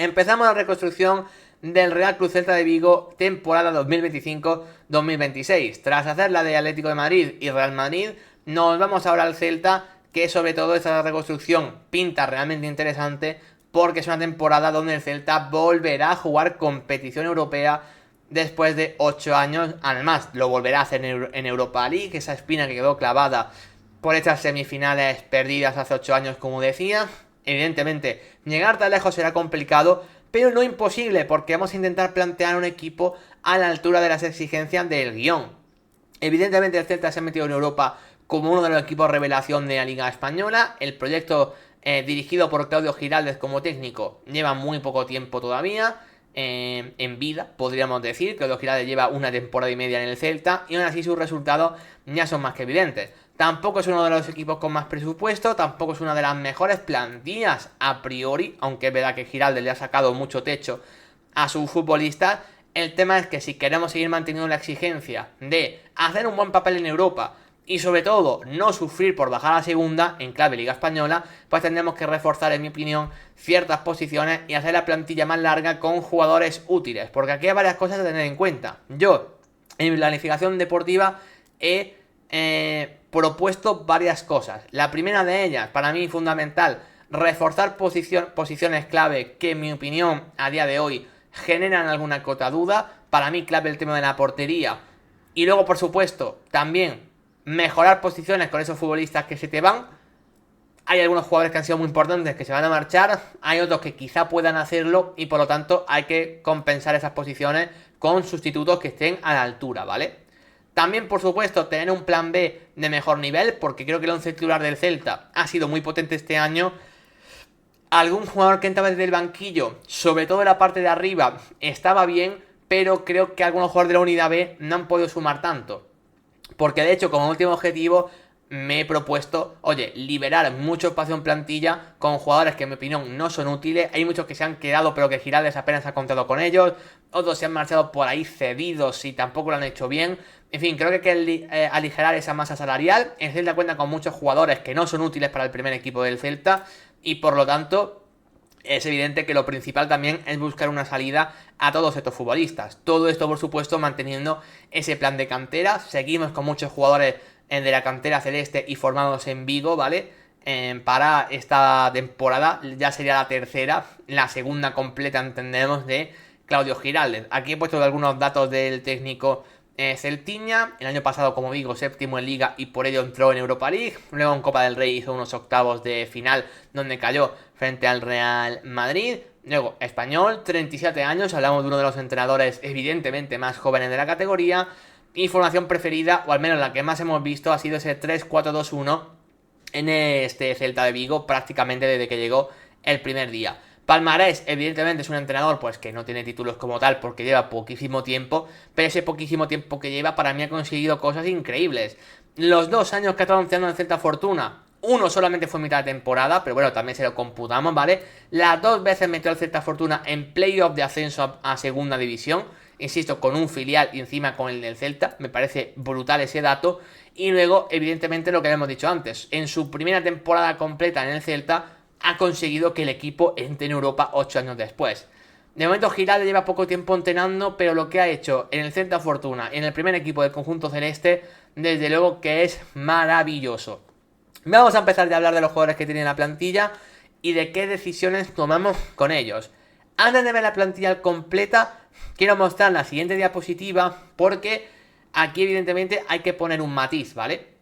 Empezamos la reconstrucción del Real Club Celta de Vigo temporada 2025-2026. Tras hacer la de Atlético de Madrid y Real Madrid, nos vamos ahora al Celta, que sobre todo esta reconstrucción pinta realmente interesante porque es una temporada donde el Celta volverá a jugar competición europea después de 8 años. Además, lo volverá a hacer en Europa League, esa espina que quedó clavada por estas semifinales perdidas hace 8 años, como decía. Evidentemente, llegar tan lejos será complicado, pero no imposible, porque vamos a intentar plantear un equipo a la altura de las exigencias del guión. Evidentemente, el Celta se ha metido en Europa como uno de los equipos revelación de la Liga Española. El proyecto dirigido por Claudio Giraldez como técnico lleva muy poco tiempo todavía en vida, podríamos decir. Claudio Giraldez lleva una temporada y media en el Celta y aún así sus resultados ya son más que evidentes. Tampoco es uno de los equipos con más presupuesto, tampoco es una de las mejores plantillas a priori, aunque es verdad que Giraldez le ha sacado mucho techo a sus futbolistas. El tema es que si queremos seguir manteniendo la exigencia de hacer un buen papel en Europa y sobre todo no sufrir por bajar a segunda en clave Liga Española, pues tendremos que reforzar, en mi opinión, ciertas posiciones y hacer la plantilla más larga con jugadores útiles, porque aquí hay varias cosas a tener en cuenta. Yo, en mi planificación deportiva, he propuesto varias cosas. La primera de ellas, para mí fundamental, reforzar posiciones clave que, en mi opinión, a día de hoy generan alguna cota duda. Para mí clave el tema de la portería. Y luego, por supuesto, también mejorar posiciones con esos futbolistas que se te van. Hay algunos jugadores que han sido muy importantes que se van a marchar, hay otros que quizá puedan hacerlo y por lo tanto hay que compensar esas posiciones con sustitutos que estén a la altura, ¿vale? También, por supuesto, tener un plan B de mejor nivel, porque creo que el once titular del Celta ha sido muy potente este año. Algún jugador que entraba desde el banquillo, sobre todo en la parte de arriba, estaba bien, pero creo que algunos jugadores de la unidad B no han podido sumar tanto. Porque de hecho, como último objetivo, me he propuesto, oye, liberar mucho espacio en plantilla con jugadores que en mi opinión no son útiles. Hay muchos que se han quedado pero que Giraldez apenas ha contado con ellos. Otros se han marchado por ahí cedidos y tampoco lo han hecho bien. En fin, creo que hay que aligerar esa masa salarial. El Celta cuenta con muchos jugadores que no son útiles para el primer equipo del Celta y por lo tanto es evidente que lo principal también es buscar una salida a todos estos futbolistas. Todo esto, por supuesto, manteniendo ese plan de cantera. Seguimos con muchos jugadores de la cantera celeste y formados en Vigo, ¿vale? Para esta temporada, ya sería la tercera, la segunda completa, entendemos, de Claudio Giraldez. Aquí he puesto algunos datos del técnico celtiña. El año pasado, como digo, séptimo en Liga y por ello entró en Europa League. Luego en Copa del Rey hizo unos octavos de final donde cayó frente al Real Madrid. Luego, español, 37 años, hablamos de uno de los entrenadores evidentemente más jóvenes de la categoría. Y formación preferida, o al menos la que más hemos visto, ha sido ese 3-4-2-1 en este Celta de Vigo prácticamente desde que llegó el primer día. Palmarés, evidentemente, es un entrenador pues que no tiene títulos como tal porque lleva poquísimo tiempo, pero ese poquísimo tiempo que lleva para mí ha conseguido cosas increíbles. Los 2 años que ha estado anunciando en Celta Fortuna, uno solamente fue mitad de temporada, pero bueno, también se lo computamos, ¿vale? Las 2 veces metió al Celta Fortuna en playoff de ascenso a segunda división, insisto, con un filial y encima con el del Celta, me parece brutal ese dato. Y luego, evidentemente, lo que hemos dicho antes, en su primera temporada completa en el Celta, ha conseguido que el equipo entre en Europa 8 años después. De momento Giraldez lleva poco tiempo entrenando, pero lo que ha hecho en el Celta Fortuna, en el primer equipo del conjunto celeste, desde luego que es maravilloso. Vamos a empezar ya a hablar de los jugadores que tienen la plantilla y de qué decisiones tomamos con ellos. Antes de ver la plantilla completa, quiero mostrar la siguiente diapositiva porque aquí evidentemente hay que poner un matiz, ¿vale?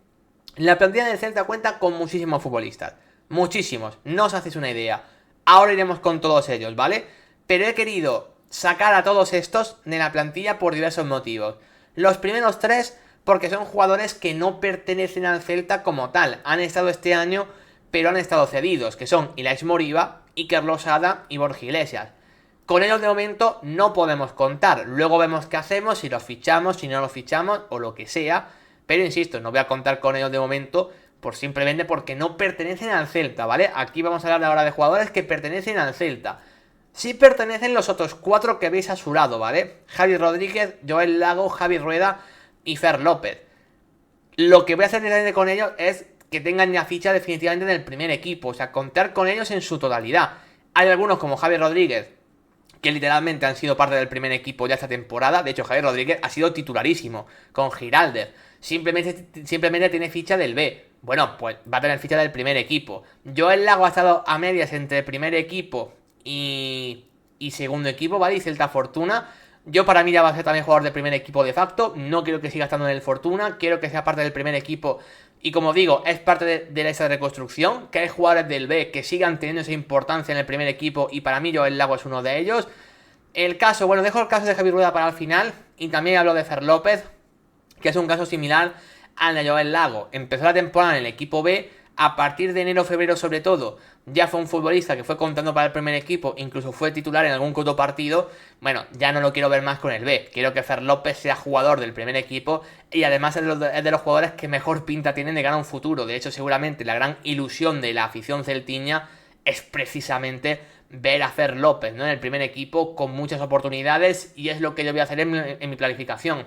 La plantilla del Celta cuenta con muchísimos futbolistas. Muchísimos, no os hacéis una idea. Ahora iremos con todos ellos, ¿vale? Pero he querido sacar a todos estos de la plantilla por diversos motivos. Los primeros 3 porque son jugadores que no pertenecen al Celta como tal. Han estado este año, pero han estado cedidos, que son Ilaix Moriba, Iker Losada y Borja Iglesias. Con ellos de momento no podemos contar. Luego vemos qué hacemos, si los fichamos, si no los fichamos o lo que sea. Pero insisto, no voy a contar con ellos de momento simplemente porque no pertenecen al Celta, ¿vale? Aquí vamos a hablar ahora de jugadores que pertenecen al Celta. Sí pertenecen los otros 4 que veis a su lado, ¿vale? Javi Rodríguez, Joel Lago, Javi Rueda y Fer López. Lo que voy a hacer directamente con ellos es que tengan ya ficha definitivamente en el primer equipo, o sea, contar con ellos en su totalidad. Hay algunos como Javi Rodríguez que literalmente han sido parte del primer equipo ya esta temporada. De hecho, Javier Rodríguez ha sido titularísimo con Giraldez. Simplemente tiene ficha del B. Bueno, pues va a tener ficha del primer equipo. Joel Lago ha estado a medias entre primer equipo y segundo equipo, ¿vale? Y Celta Fortuna. Yo para mí ya va a ser también jugador de primer equipo de facto. No quiero que siga estando en el Fortuna. Quiero que sea parte del primer equipo. Y como digo, es parte de esa reconstrucción. Que hay jugadores del B que sigan teniendo esa importancia en el primer equipo. Y para mí Joel Lago es uno de ellos. El caso, bueno, dejo el caso de Javi Rueda para el final. Y también hablo de Fer López, que es un caso similar al de Joel Lago. Empezó la temporada en el equipo B. A partir de enero, febrero sobre todo, ya fue un futbolista que fue contando para el primer equipo, incluso fue titular en algún otro partido. Bueno, ya no lo quiero ver más con el B. Quiero que Fer López sea jugador del primer equipo y además es de los jugadores que mejor pinta tienen de cara a un futuro. De hecho, seguramente la gran ilusión de la afición celtiña es precisamente ver a Fer López, ¿no?, en el primer equipo con muchas oportunidades, y es lo que yo voy a hacer en mi planificación.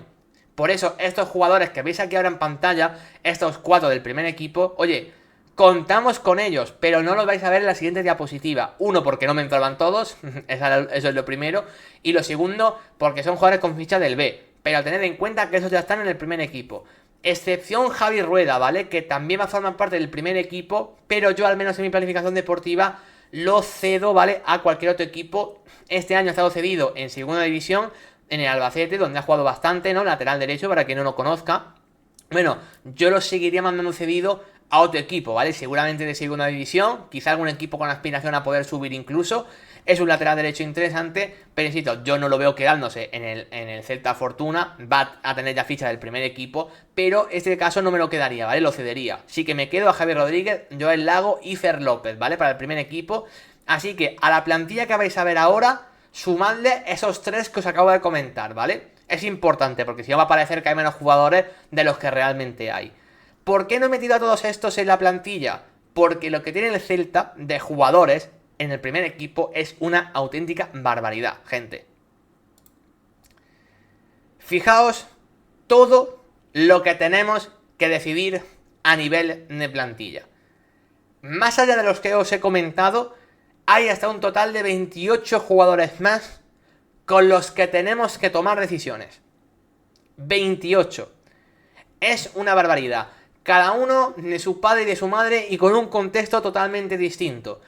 Por eso, estos jugadores que veis aquí ahora en pantalla, estos 4 del primer equipo, oye, contamos con ellos, pero no los vais a ver en la siguiente diapositiva. Uno, porque no me entraban todos, eso es lo primero. Y lo segundo, porque son jugadores con ficha del B. Pero tened en cuenta que esos ya están en el primer equipo. Excepción Javi Rueda, ¿vale? Que también va a formar parte del primer equipo, pero yo al menos en mi planificación deportiva lo cedo, ¿vale?, a cualquier otro equipo. Este año ha estado cedido en segunda división, en el Albacete, donde ha jugado bastante, ¿no? Lateral derecho, para quien no lo conozca. Bueno, yo lo seguiría mandando cedido a otro equipo, ¿vale? Seguramente de segunda división, quizá algún equipo con aspiración a poder subir incluso. Es un lateral derecho interesante, pero insisto, yo no lo veo quedándose en el Celta Fortuna. Va a tener ya ficha del primer equipo, pero este caso no me lo quedaría, ¿vale? Lo cedería. Sí que me quedo a Javier Rodríguez, Joel Lago y Fer López, ¿vale? Para el primer equipo. Así que a la plantilla que vais a ver ahora, sumadle esos 3 que os acabo de comentar, ¿vale? Es importante, porque si no va a parecer que hay menos jugadores de los que realmente hay. ¿Por qué no he metido a todos estos en la plantilla? Porque lo que tiene el Celta de jugadores en el primer equipo es una auténtica barbaridad, gente. Fijaos todo lo que tenemos que decidir a nivel de plantilla. Más allá de los que os he comentado, hay hasta un total de 28 jugadores más con los que tenemos que tomar decisiones. 28. Es una barbaridad. Cada uno de su padre y de su madre y con un contexto totalmente distinto.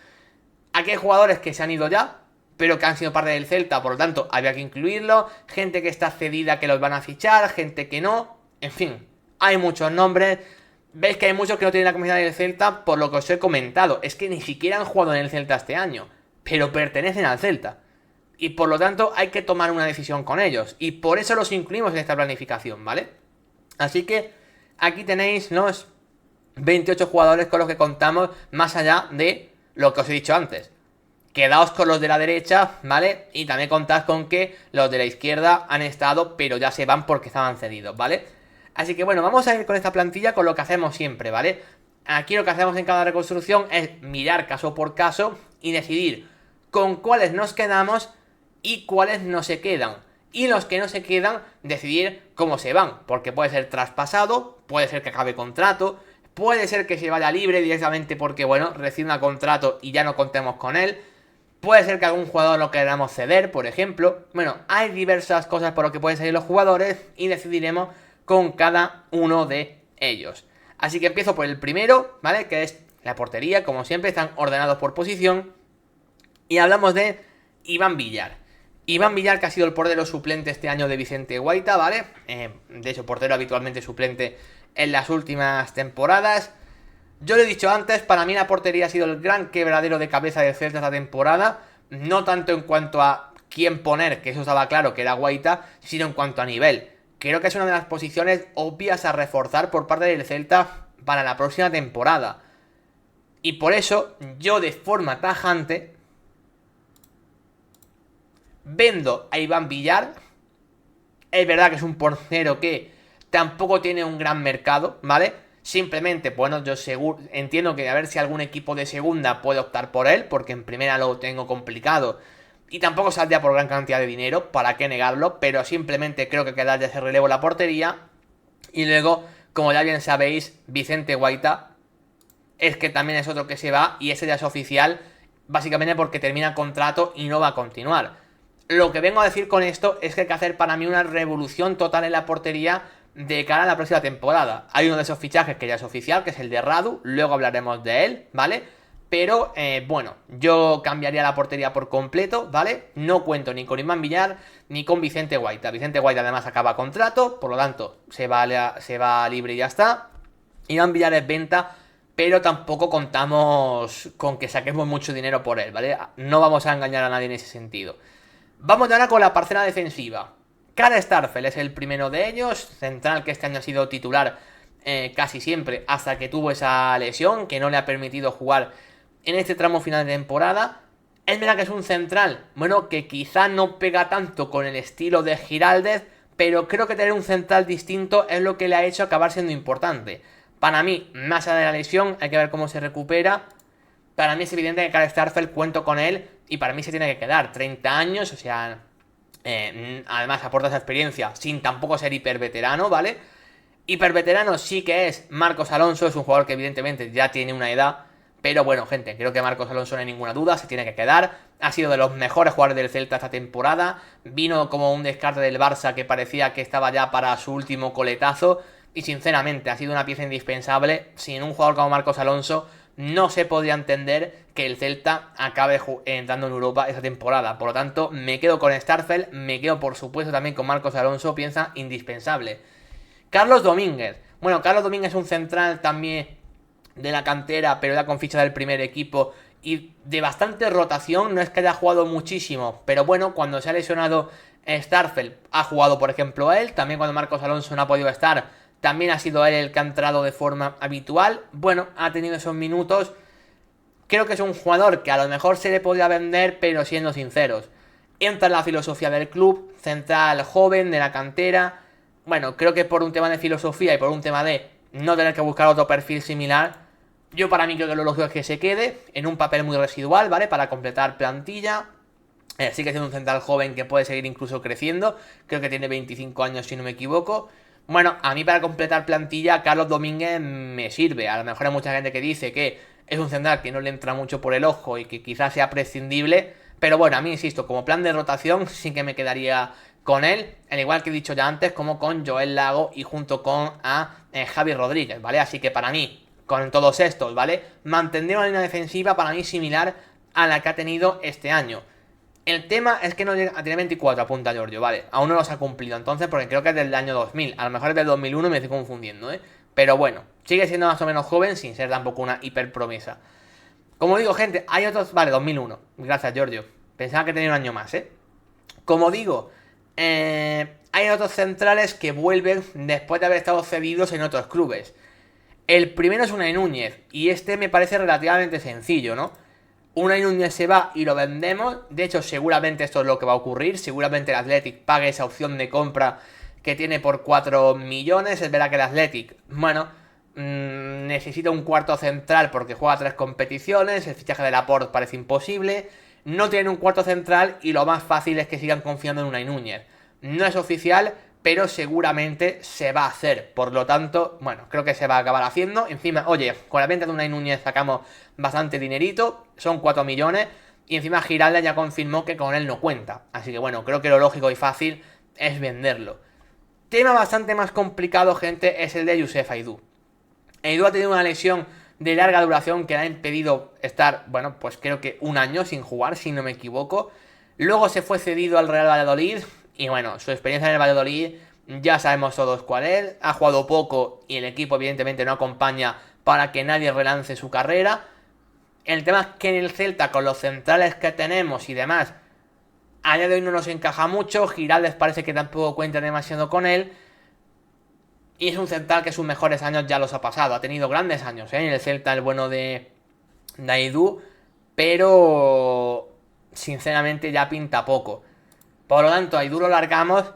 Aquí hay jugadores que se han ido ya, pero que han sido parte del Celta, por lo tanto había que incluirlo. Gente que está cedida que los van a fichar, gente que no. En fin, hay muchos nombres. Veis que hay muchos que no tienen la camiseta del Celta por lo que os he comentado. Es que ni siquiera han jugado en el Celta este año, pero pertenecen al Celta. Y por lo tanto hay que tomar una decisión con ellos. Y por eso los incluimos en esta planificación, ¿vale? Así que aquí tenéis los 28 jugadores con los que contamos, más allá de lo que os he dicho antes. Quedaos con los de la derecha, ¿vale? Y también contad con que los de la izquierda han estado, pero ya se van porque estaban cedidos, ¿vale? Así que bueno, vamos a ir con esta plantilla con lo que hacemos siempre, ¿vale? Aquí lo que hacemos en cada reconstrucción es mirar caso por caso y decidir con cuáles nos quedamos y cuáles no se quedan. Y los que no se quedan, decidir cómo se van. Porque puede ser traspasado, puede ser que acabe contrato, puede ser que se vaya libre directamente porque, bueno, recibe un contrato y ya no contemos con él. Puede ser que algún jugador lo queramos ceder, por ejemplo. Bueno, hay diversas cosas por lo que pueden salir los jugadores y decidiremos con cada uno de ellos. Así que empiezo por el primero, ¿vale? Que es la portería, como siempre, están ordenados por posición. Y hablamos de Iván Villar. Iván Villar, que ha sido el portero suplente este año de Vicente Guaita, ¿vale? De hecho, portero habitualmente suplente en las últimas temporadas. Yo lo he dicho antes, para mí la portería ha sido el gran quebradero de cabeza del Celta esta temporada. No tanto en cuanto a quién poner, que eso estaba claro que era Guaita, sino en cuanto a nivel. Creo que es una de las posiciones obvias a reforzar por parte del Celta para la próxima temporada. Y por eso, yo de forma tajante vendo a Iván Villar. Es verdad que es un portero que tampoco tiene un gran mercado, ¿vale? Simplemente, bueno, yo entiendo que a ver si algún equipo de segunda puede optar por él, porque en primera lo tengo complicado y tampoco saldría por gran cantidad de dinero, para qué negarlo, pero simplemente creo que queda de ese relevo la portería. Y luego, como ya bien sabéis, Vicente Guaita es que también es otro que se va, y ese ya es oficial, básicamente porque termina contrato y no va a continuar. Lo que vengo a decir con esto es que hay que hacer para mí una revolución total en la portería de cara a la próxima temporada. Hay uno de esos fichajes que ya es oficial, que es el de Radu, luego hablaremos de él, ¿vale? Pero, bueno, yo cambiaría la portería por completo, ¿vale? No cuento ni con Iván Villar ni con Vicente Guaita. Vicente Guaita además acaba contrato, por lo tanto se va libre y ya está. Iván Villar es venta, pero tampoco contamos con que saquemos mucho dinero por él, ¿vale? No vamos a engañar a nadie en ese sentido. Vamos ahora con la parcela defensiva. Karl Starfelt es el primero de ellos, central que este año ha sido titular casi siempre hasta que tuvo esa lesión que no le ha permitido jugar en este tramo final de temporada. Es verdad que es un central, bueno, que quizá no pega tanto con el estilo de Giraldez, pero creo que tener un central distinto es lo que le ha hecho acabar siendo importante. Para mí, más allá de la lesión, hay que ver cómo se recupera. Para mí es evidente que Karl Starfelt cuento con él y para mí se tiene que quedar. 30 años, o sea, además aporta esa experiencia sin tampoco ser hiperveterano, ¿vale? Hiperveterano sí que es Marcos Alonso, es un jugador que evidentemente ya tiene una edad, pero bueno, gente, creo que Marcos Alonso no hay ninguna duda, se tiene que quedar. Ha sido de los mejores jugadores del Celta esta temporada. Vino como un descarte del Barça que parecía que estaba ya para su último coletazo. Y sinceramente ha sido una pieza indispensable. Sin un jugador como Marcos Alonso no se podría entender que el Celta acabe entrando en Europa esta temporada. Por lo tanto, me quedo con Starfelt, me quedo por supuesto también con Marcos Alonso, piensa indispensable. Carlos Domínguez. Bueno, Carlos Domínguez es un central también de la cantera, pero ya con ficha del primer equipo y de bastante rotación. No es que haya jugado muchísimo, pero bueno, cuando se ha lesionado Starfelt ha jugado, por ejemplo, él. También cuando Marcos Alonso no ha podido estar, también ha sido él el que ha entrado de forma habitual. Bueno, ha tenido esos minutos. Creo que es un jugador que a lo mejor se le podría vender, pero siendo sinceros, entra en la filosofía del club, central joven, de la cantera. Bueno, creo que por un tema de filosofía y por un tema de no tener que buscar otro perfil similar, yo para mí creo que lo lógico es que se quede en un papel muy residual, ¿vale? Para completar plantilla. Sí que es un central joven que puede seguir incluso creciendo. Creo que tiene 25 años si no me equivoco. Bueno, a mí para completar plantilla, Carlos Domínguez me sirve. A lo mejor hay mucha gente que dice que es un central que no le entra mucho por el ojo y que quizás sea prescindible. Pero bueno, a mí, insisto, como plan de rotación sí que me quedaría con él. Al igual que he dicho ya antes, como con Joel Lago y junto con Javi Rodríguez, ¿vale? Así que para mí, con todos estos, ¿vale? Mantendré una línea defensiva para mí similar a la que ha tenido este año. El tema es que no llega a tener 24, apunta Giorgio, vale. Aún no los ha cumplido, entonces, porque creo que es del año 2000. A lo mejor es del 2001 y me estoy confundiendo, ¿eh? Pero bueno, sigue siendo más o menos joven sin ser tampoco una hiper promesa. Como digo, gente, hay otros... Vale, 2001. Gracias, Giorgio. Pensaba que tenía un año más, ¿eh? Como digo, hay otros centrales que vuelven después de haber estado cedidos en otros clubes. El primero es Unai Núñez, y este me parece relativamente sencillo, ¿no? Unai Núñez se va y lo vendemos. De hecho, seguramente esto es lo que va a ocurrir. Seguramente el Athletic pague esa opción de compra que tiene por 4 millones. Es verdad que el Athletic, bueno, necesita un cuarto central porque juega 3 competiciones. El fichaje de Laporte parece imposible. No tienen un cuarto central y lo más fácil es que sigan confiando en Unai Núñez. No es oficial, pero seguramente se va a hacer. Por lo tanto, bueno, creo que se va a acabar haciendo. Encima, oye, con la venta de Unai Núñez sacamos bastante dinerito, son 4 millones. Y encima Giralda ya confirmó que con él no cuenta. Así que bueno, creo que lo lógico y fácil es venderlo. Tema bastante más complicado, gente, es el de Youssef Aidú. Aidú ha tenido una lesión de larga duración que le ha impedido estar, bueno, pues creo que un año sin jugar, si no me equivoco. Luego se fue cedido al Real Valladolid. Y bueno, su experiencia en el Valladolid ya sabemos todos cuál es. Ha jugado poco y el equipo evidentemente no acompaña para que nadie relance su carrera. El tema es que en el Celta, con los centrales que tenemos y demás, a día de hoy no nos encaja mucho. Giraldez parece que tampoco cuenta demasiado con él. Y es un central que sus mejores años ya los ha pasado. Ha tenido grandes años, en el Celta, el bueno de Aidú. Pero sinceramente ya pinta poco. Por lo tanto, Aidú lo largamos.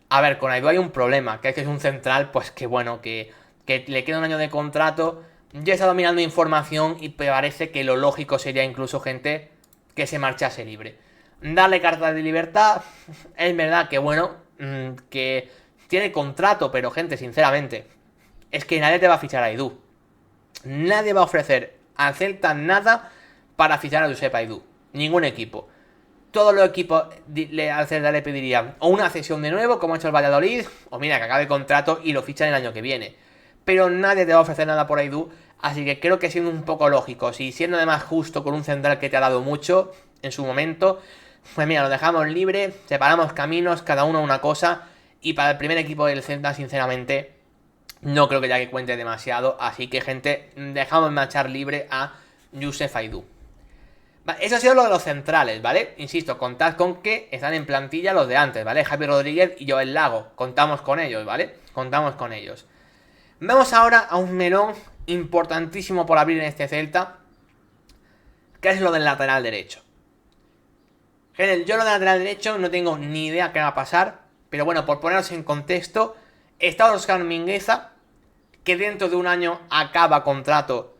A ver, con Aidú hay un problema, que es que es un central, pues que bueno, que le queda un año de contrato. Yo he estado mirando información y me parece que lo lógico sería incluso, gente, que se marchase libre. Darle carta de libertad. Es verdad que bueno, que tiene contrato, pero gente, sinceramente, es que nadie te va a fichar a Aidú. Nadie va a ofrecer al Celta nada para fichar a Josep Aidú. Ningún equipo. todos los equipos al Celta le pedirían o una cesión de nuevo, como ha hecho el Valladolid, o mira, que acabe el contrato y lo fichan el año que viene. Pero nadie te va a ofrecer nada por Aidú, así que creo que siendo un poco lógico, si siendo además justo con un central que te ha dado mucho en su momento, pues mira, lo dejamos libre, separamos caminos, cada uno una cosa, y para el primer equipo del Celta, sinceramente, no creo que ya que cuente demasiado, así que gente, dejamos marchar libre a Youssef Aidú. Vale, eso ha sido lo de los centrales, ¿vale? Insisto, contad con que están en plantilla los de antes, ¿vale? Javi Rodríguez y Joel Lago, contamos con ellos, ¿vale? Contamos con ellos. Vamos ahora a un melón importantísimo por abrir en este Celta, que es lo del lateral derecho. Gente, yo lo del lateral derecho no tengo ni idea qué va a pasar, pero bueno, por poneros en contexto, está Óscar Mingueza, que dentro de un año acaba contrato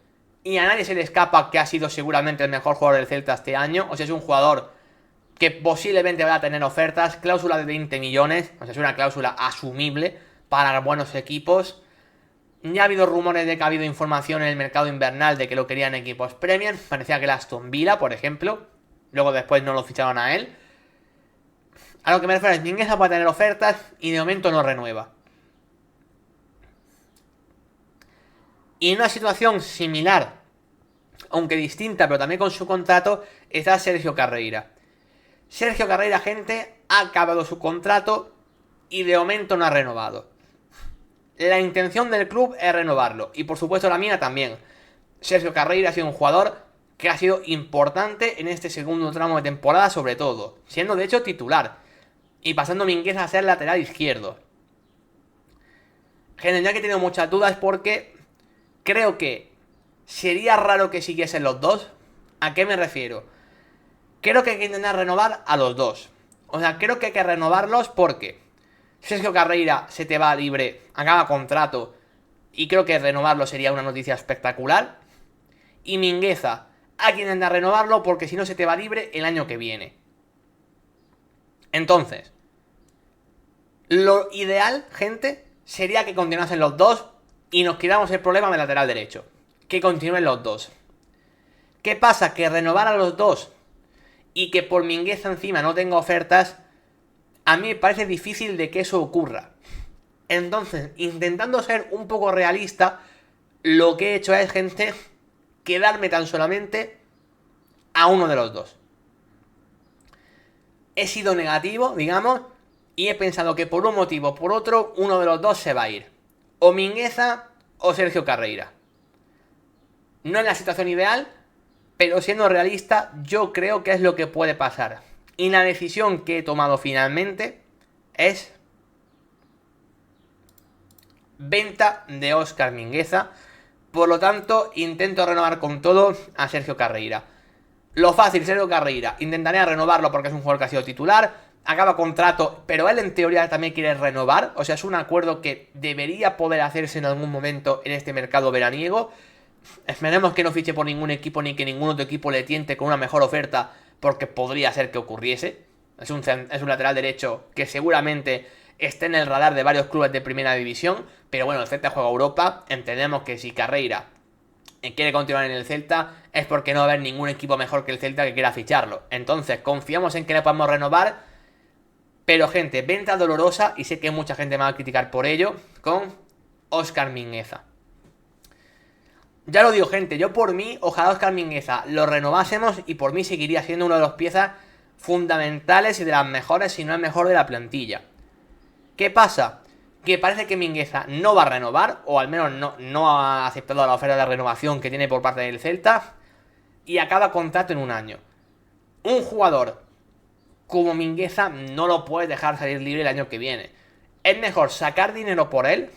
y a nadie se le escapa que ha sido seguramente el mejor jugador del Celta este año. O sea, es un jugador que posiblemente vaya a tener ofertas, cláusula de 20 millones, o sea, es una cláusula asumible para buenos equipos. Ya ha habido rumores de que ha habido información en el mercado invernal de que lo querían equipos Premier, parecía que el Aston Villa, por ejemplo, luego después no lo ficharon a él. A lo que me refiero es, Mingueza puede tener ofertas y de momento no renueva. Y en una situación similar, aunque distinta, pero también con su contrato, está Sergio Carreira. Sergio Carreira, gente, ha acabado su contrato y de momento no ha renovado. La intención del club es renovarlo, y por supuesto la mía también. Sergio Carreira ha sido un jugador que ha sido importante en este segundo tramo de temporada, sobre todo, siendo de hecho titular, y pasando Mingueza a ser lateral izquierdo. Gente, ya que he tenido muchas dudas porque creo que sería raro que siguiesen los dos. ¿A qué me refiero? Creo que hay que intentar renovar a los dos. O sea, creo que hay que renovarlos porque Sergio Carreira se te va libre, acaba contrato, y creo que renovarlo sería una noticia espectacular. Y Mingueza, hay que intentar renovarlo porque si no se te va libre el año que viene. Entonces, lo ideal, gente, sería que continuasen los dos y nos quitamos el problema del lateral derecho. Que continúen los dos. ¿Qué pasa? Que renovar a los dos y que por Mingueza encima no tenga ofertas, a mí me parece difícil de que eso ocurra. Entonces, intentando ser un poco realista, lo que he hecho es, gente, quedarme tan solamente a uno de los dos. He sido negativo, digamos, y he pensado que por un motivo o por otro, uno de los dos se va a ir. O Mingueza o Sergio Carreira. No es la situación ideal, pero siendo realista, yo creo que es lo que puede pasar. Y la decisión que he tomado finalmente es venta de Óscar Mingueza. Por lo tanto, intento renovar con todo a Sergio Carreira. Lo fácil, Sergio Carreira. Intentaré renovarlo porque es un jugador que ha sido titular. Acaba contrato, pero él en teoría también quiere renovar. O sea, es un acuerdo que debería poder hacerse en algún momento en este mercado veraniego. Esperemos que no fiche por ningún equipo ni que ningún otro equipo le tiente con una mejor oferta, porque podría ser que ocurriese. Es un lateral derecho que seguramente esté en el radar de varios clubes de primera división, pero bueno, el Celta juega Europa. Entendemos que si Carreira quiere continuar en el Celta es porque no va a haber ningún equipo mejor que el Celta que quiera ficharlo. Entonces confiamos en que le podamos renovar, pero gente, venta dolorosa, y sé que mucha gente me va a criticar por ello, con Óscar Mingueza. Ya lo digo, gente, yo por mí, ojalá Óscar Mingueza lo renovásemos y por mí seguiría siendo una de las piezas fundamentales y de las mejores, si no el mejor de la plantilla. ¿Qué pasa? Que parece que Mingueza no va a renovar, o al menos no ha aceptado la oferta de renovación que tiene por parte del Celta, y acaba contrato en un año. Un jugador como Mingueza no lo puedes dejar salir libre el año que viene. Es mejor sacar dinero por él,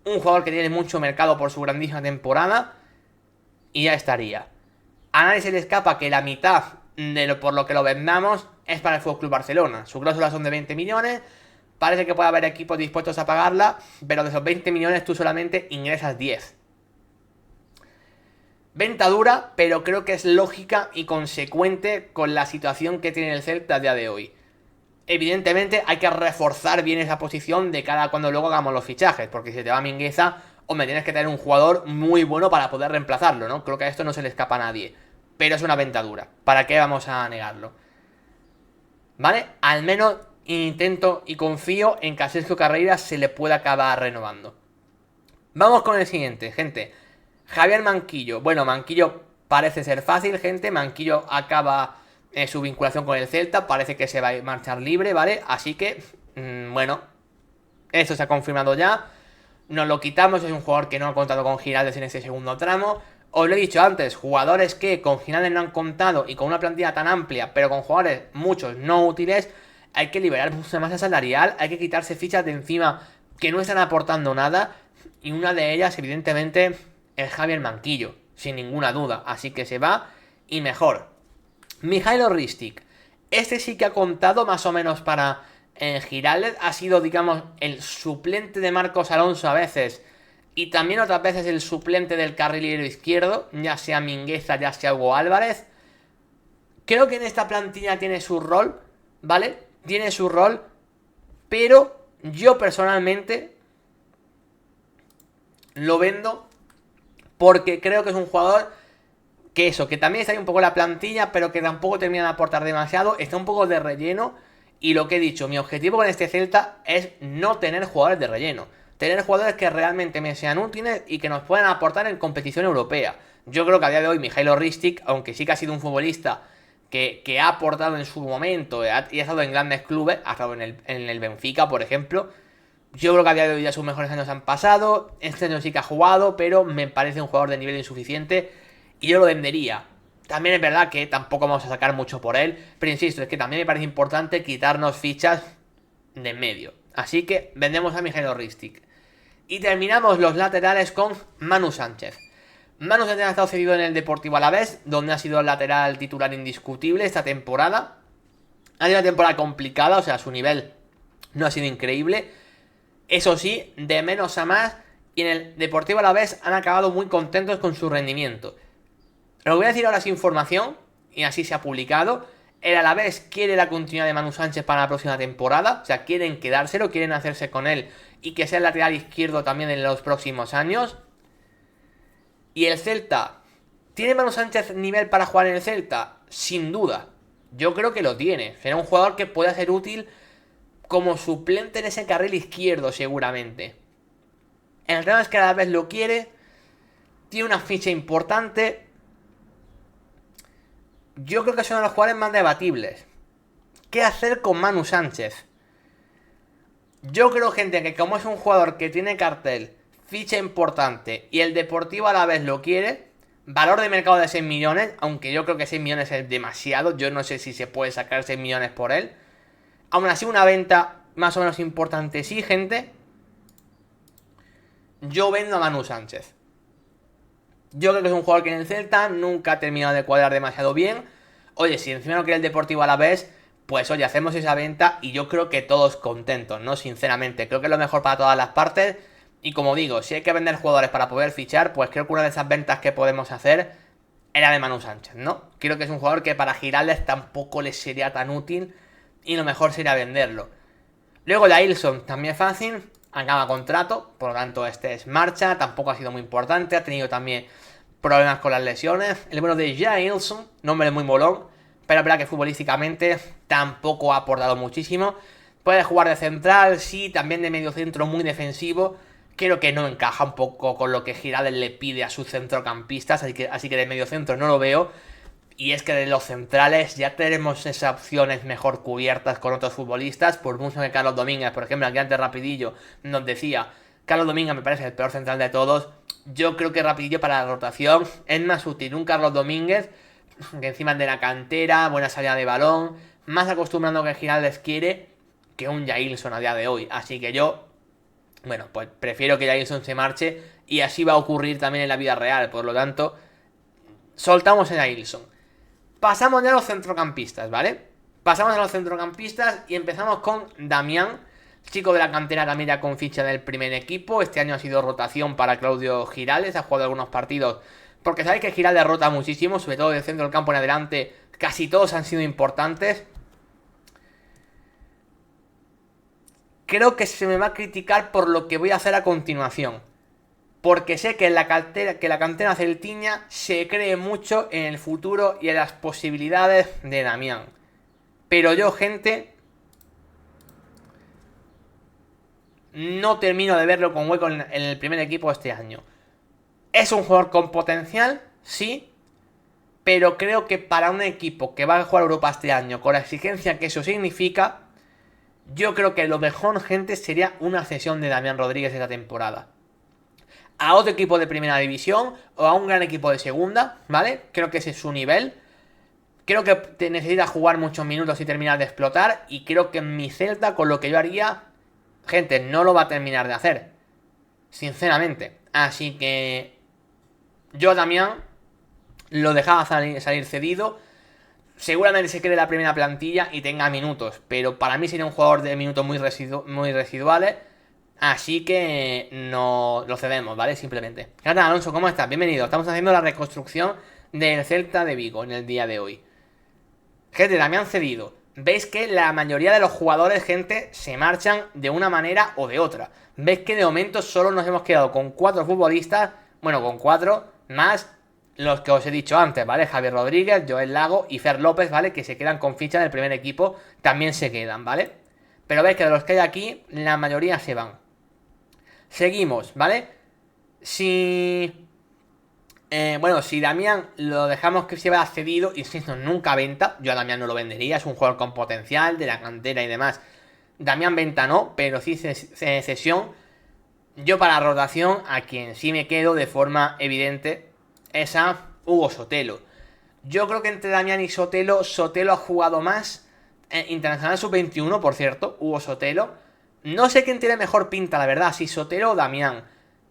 un jugador que tiene mucho mercado por su grandísima temporada, y ya estaría. A nadie se le escapa que la mitad de por lo que lo vendamos es para el FC Barcelona. Sus cláusulas son de 20 millones. Parece que puede haber equipos dispuestos a pagarla, pero de esos 20 millones tú solamente ingresas 10. Venta dura, pero creo que es lógica y consecuente con la situación que tiene el Celta a día de hoy. Evidentemente hay que reforzar bien esa posición de cara a cuando luego hagamos los fichajes, porque si te va Mingueza, hombre, tienes que tener un jugador muy bueno para poder reemplazarlo, ¿no? Creo que a esto no se le escapa a nadie, pero es una venta dura, ¿para qué vamos a negarlo? ¿vale? Al menos intento y confío en que a Sergio Carreira se le pueda acabar renovando. Vamos con el siguiente, gente. Javier Manquillo. Bueno, Manquillo parece ser fácil, gente. Manquillo acaba su vinculación con el Celta. Parece que se va a marchar libre, ¿vale? Así que, bueno, eso se ha confirmado ya. Nos lo quitamos. Es un jugador que no ha contado con Giraldez en este segundo tramo. Os lo he dicho antes, jugadores que con Giraldez no han contado y con una plantilla tan amplia, pero con jugadores muchos no útiles, hay que liberar mucha masa salarial, hay que quitarse fichas de encima que no están aportando nada. Y una de ellas, evidentemente, es Javier Manquillo, sin ninguna duda. Así que se va y mejor. Mijailo Ristic. Este sí que ha contado más o menos para Giraldez. Ha sido, digamos, el suplente de Marcos Alonso a veces. Y también otras veces el suplente del carrilero izquierdo. Ya sea Mingueza, ya sea Hugo Álvarez. Creo que en esta plantilla tiene su rol, ¿vale? Tiene su rol. Pero yo personalmente lo vendo porque creo que es un jugador que eso, que también está ahí un poco en la plantilla, pero que tampoco termina de aportar demasiado, está un poco de relleno. Y lo que he dicho, mi objetivo con este Celta es no tener jugadores de relleno, tener jugadores que realmente me sean útiles y que nos puedan aportar en competición europea. Yo creo que a día de hoy Mijailo Ristic, aunque sí que ha sido un futbolista que ha aportado en su momento y ha estado en grandes clubes, ha estado en el Benfica, por ejemplo. Yo creo que a día de hoy ya sus mejores años han pasado. Este año sí que ha jugado, pero me parece un jugador de nivel insuficiente y yo lo vendería. También es verdad que tampoco vamos a sacar mucho por él, pero insisto, es que también me parece importante quitarnos fichas de en medio. Así que vendemos a Mijailo Ristic. Y terminamos los laterales con Manu Sánchez. Manu Sánchez ha estado cedido en el Deportivo Alavés, donde ha sido el lateral titular indiscutible esta temporada. Ha sido una temporada complicada, o sea, su nivel no ha sido increíble. Eso sí, de menos a más, y en el Deportivo Alavés han acabado muy contentos con su rendimiento. Lo voy a decir ahora sin información, y así se ha publicado. El Alavés quiere la continuidad de Manu Sánchez para la próxima temporada, o sea, quieren quedárselo, quieren hacerse con él y que sea el lateral izquierdo también en los próximos años. Y el Celta, ¿tiene Manu Sánchez nivel para jugar en el Celta? Sin duda, yo creo que lo tiene. Será un jugador que pueda ser útil como suplente en ese carril izquierdo seguramente. El tema es que a la vez lo quiere, tiene una ficha importante. Yo creo que son los jugadores más debatibles. ¿Qué hacer con Manu Sánchez? Yo creo, gente, que como es un jugador que tiene cartel, ficha importante y el Deportivo a la vez lo quiere, valor de mercado de 6 millones, aunque yo creo que 6 millones es demasiado, yo no sé si se puede sacar 6 millones por él. Aún así, una venta más o menos importante, sí, gente. Yo vendo a Manu Sánchez. Yo creo que es un jugador que en el Celta nunca ha terminado de cuadrar demasiado bien. Oye, si encima no quiere el Deportivo Alavés, pues oye, hacemos esa venta y yo creo que todos contentos, ¿no? Sinceramente, creo que es lo mejor para todas las partes. Y como digo, si hay que vender jugadores para poder fichar, pues creo que una de esas ventas que podemos hacer era de Manu Sánchez, ¿no? Creo que es un jugador que para Giraldez tampoco le sería tan útil y lo mejor sería venderlo. Luego Jailson, también fácil, acaba contrato, por lo tanto este es marcha, tampoco ha sido muy importante, ha tenido también problemas con las lesiones. El bueno de Jailson, nombre muy molón, pero es verdad que futbolísticamente tampoco ha aportado muchísimo. Puede jugar de central, sí, también de medio centro muy defensivo. Creo que no encaja un poco con lo que Giraldez le pide a sus centrocampistas, así que de medio centro no lo veo. Y es que de los centrales ya tenemos esas opciones mejor cubiertas con otros futbolistas. Por mucho que Carlos Domínguez, por ejemplo, aquí antes Rapidillo nos decía, Carlos Domínguez me parece el peor central de todos. Yo creo que Rapidillo para la rotación es más útil un Carlos Domínguez, que encima es de la cantera, buena salida de balón, más acostumbrando que Giraldez quiere, que un Jailson a día de hoy. Así que yo, bueno, pues prefiero que Jailson se marche y así va a ocurrir también en la vida real. Por lo tanto, soltamos a Jailson. Pasamos ya a los centrocampistas, ¿vale? Pasamos a los centrocampistas y empezamos con Damián, chico de la cantera también ya con ficha del primer equipo. Este año ha sido rotación para Claudio Giraldez, ha jugado algunos partidos porque sabéis que Giraldez rota muchísimo, sobre todo del centro del campo en adelante, casi todos han sido importantes. Creo que se me va a criticar por lo que voy a hacer a continuación, porque sé que la cantera celtiña se cree mucho en el futuro y en las posibilidades de Damián. Pero yo, gente, no termino de verlo con hueco en el primer equipo este año. Es un jugador con potencial, sí, pero creo que para un equipo que va a jugar Europa este año, con la exigencia que eso significa, yo creo que lo mejor, gente, sería una cesión de Damián Rodríguez esta temporada. A otro equipo de primera división o a un gran equipo de segunda, ¿vale? Creo que ese es su nivel. Creo que necesita jugar muchos minutos y terminar de explotar. Y creo que en mi Celta, con lo que yo haría, gente, no lo va a terminar de hacer. Sinceramente. Así que yo, Damián, lo dejaba salir cedido. Seguramente se quede la primera plantilla y tenga minutos. Pero para mí sería un jugador de minutos muy residuales. Así que no lo cedemos, ¿vale? Simplemente. ¿Qué tal, Alonso? ¿Cómo estás? Bienvenido. Estamos haciendo la reconstrucción del Celta de Vigo en el día de hoy. Gente, Damián cedido. Veis que la mayoría de los jugadores, gente, se marchan de una manera o de otra. Veis que de momento solo nos hemos quedado con 4 futbolistas. Bueno, con 4 más los que os he dicho antes, ¿vale? Javier Rodríguez, Joel Lago y Fer López, ¿vale? Que se quedan con ficha del primer equipo. También se quedan, ¿vale? Pero veis que de los que hay aquí, la mayoría se van. Seguimos, ¿vale? Si... si Damián lo dejamos que se vaya cedido, insisto, nunca venta. Yo a Damián no lo vendería, es un jugador con potencial, de la cantera y demás. Damián venta no, pero sí cesión. Yo para rotación, a quien sí me quedo de forma evidente, es a Hugo Sotelo. Yo creo que entre Damián y Sotelo, Sotelo ha jugado más. Internacional Sub-21, por cierto, Hugo Sotelo. No sé quién tiene mejor pinta, la verdad, si Sotelo o Damián.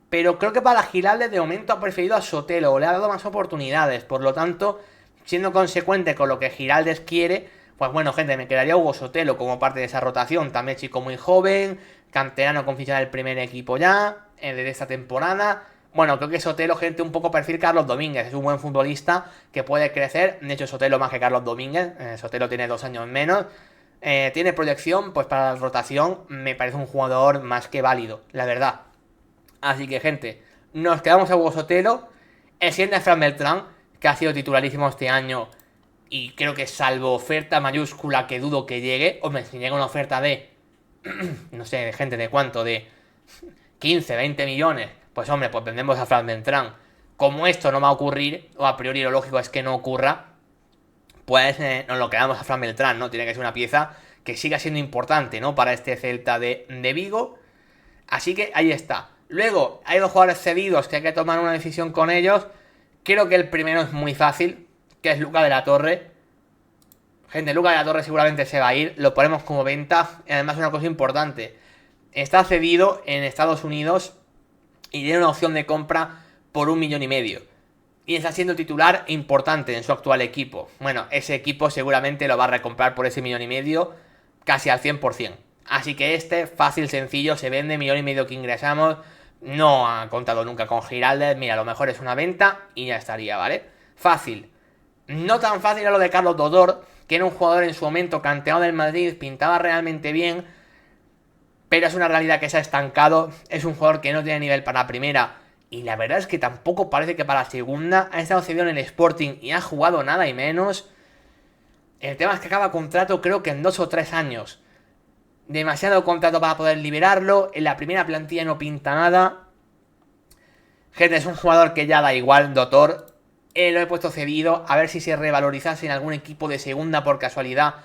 Pero creo que para Giraldez de momento ha preferido a Sotelo, o le ha dado más oportunidades. Por lo tanto, siendo consecuente con lo que Giraldez quiere, pues bueno, gente, me quedaría Hugo Sotelo como parte de esa rotación. También chico muy joven, canterano con ficha del primer equipo ya, desde esta temporada. Bueno, creo que Sotelo, gente, un poco perfil Carlos Domínguez. Es un buen futbolista que puede crecer. De hecho, Sotelo más que Carlos Domínguez. Sotelo tiene 2 años menos. Tiene proyección, pues para la rotación me parece un jugador más que válido, la verdad. Así que, gente, nos quedamos a Hugo Sotelo. El siguiente es Fran Beltrán, que ha sido titularísimo este año. Y creo que salvo oferta mayúscula que dudo que llegue. Hombre, si llega una oferta de... no sé, de gente de cuánto, de 15, 20 millones. Pues hombre, pues vendemos a Fran Beltrán. Como esto no va a ocurrir, o a priori lo lógico es que no ocurra, pues nos lo quedamos a Fran Beltrán, ¿no? Tiene que ser una pieza que siga siendo importante, ¿no? Para este Celta de Vigo. Así que ahí está. Luego, hay 2 jugadores cedidos que hay que tomar una decisión con ellos. Creo que el primero es muy fácil, que es Lucas de la Torre. Gente, Lucas de la Torre seguramente se va a ir. Lo ponemos como venta. Y además una cosa importante. Está cedido en Estados Unidos y tiene una opción de compra por 1,5 millones. Y está siendo titular importante en su actual equipo. Bueno, ese equipo seguramente lo va a recomprar por ese 1,5 millones casi al 100%. Así que este, fácil, sencillo, se vende, 1,5 millones que ingresamos. No ha contado nunca con Giraldez. Mira, a lo mejor es una venta y ya estaría, ¿vale? Fácil. No tan fácil era lo de Carlos Dodor, que era un jugador en su momento canteado del Madrid, pintaba realmente bien, pero es una realidad que se ha estancado. Es un jugador que no tiene nivel para primera. Y la verdad es que tampoco parece que para segunda. Ha estado cedido en el Sporting y ha jugado nada y menos. El tema es que acaba contrato creo que en 2 o 3 años. Demasiado contrato para poder liberarlo. En la primera plantilla no pinta nada. Gente, es un jugador que ya da igual, Doctor. Lo he puesto cedido. A ver si se revalorizase en algún equipo de segunda por casualidad.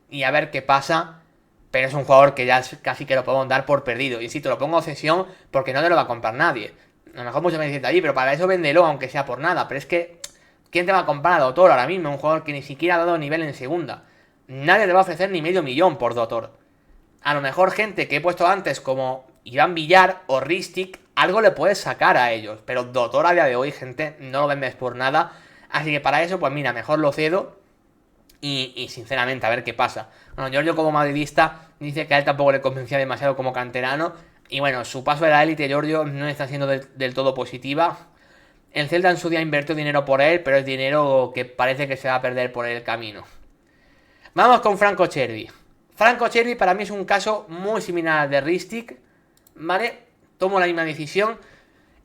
Y a ver qué pasa. Pero es un jugador que ya casi que lo podemos dar por perdido. Insisto, lo pongo cesión porque no te lo va a comprar nadie. A lo mejor muchos me dicen allí, pero para eso véndelo, aunque sea por nada. Pero es que, ¿quién te va a comprar a Doctor ahora mismo? Un jugador que ni siquiera ha dado nivel en segunda. Nadie te va a ofrecer ni medio millón por Doctor. A lo mejor gente que he puesto antes como Iván Villar o Ristic, algo le puedes sacar a ellos. Pero Doctor a día de hoy, gente, no lo vendes por nada. Así que para eso, pues mira, mejor lo cedo. Y sinceramente, a ver qué pasa. Bueno, Giorgio como madridista dice que a él tampoco le convencía demasiado como canterano. Y bueno, su paso de la élite, Giorgio, no está siendo del todo positiva. El Celta en su día invirtió dinero por él, pero es dinero que parece que se va a perder por el camino. Vamos con Franco Cervi. Franco Cervi para mí es un caso muy similar al de Ristic, ¿vale? Tomo la misma decisión.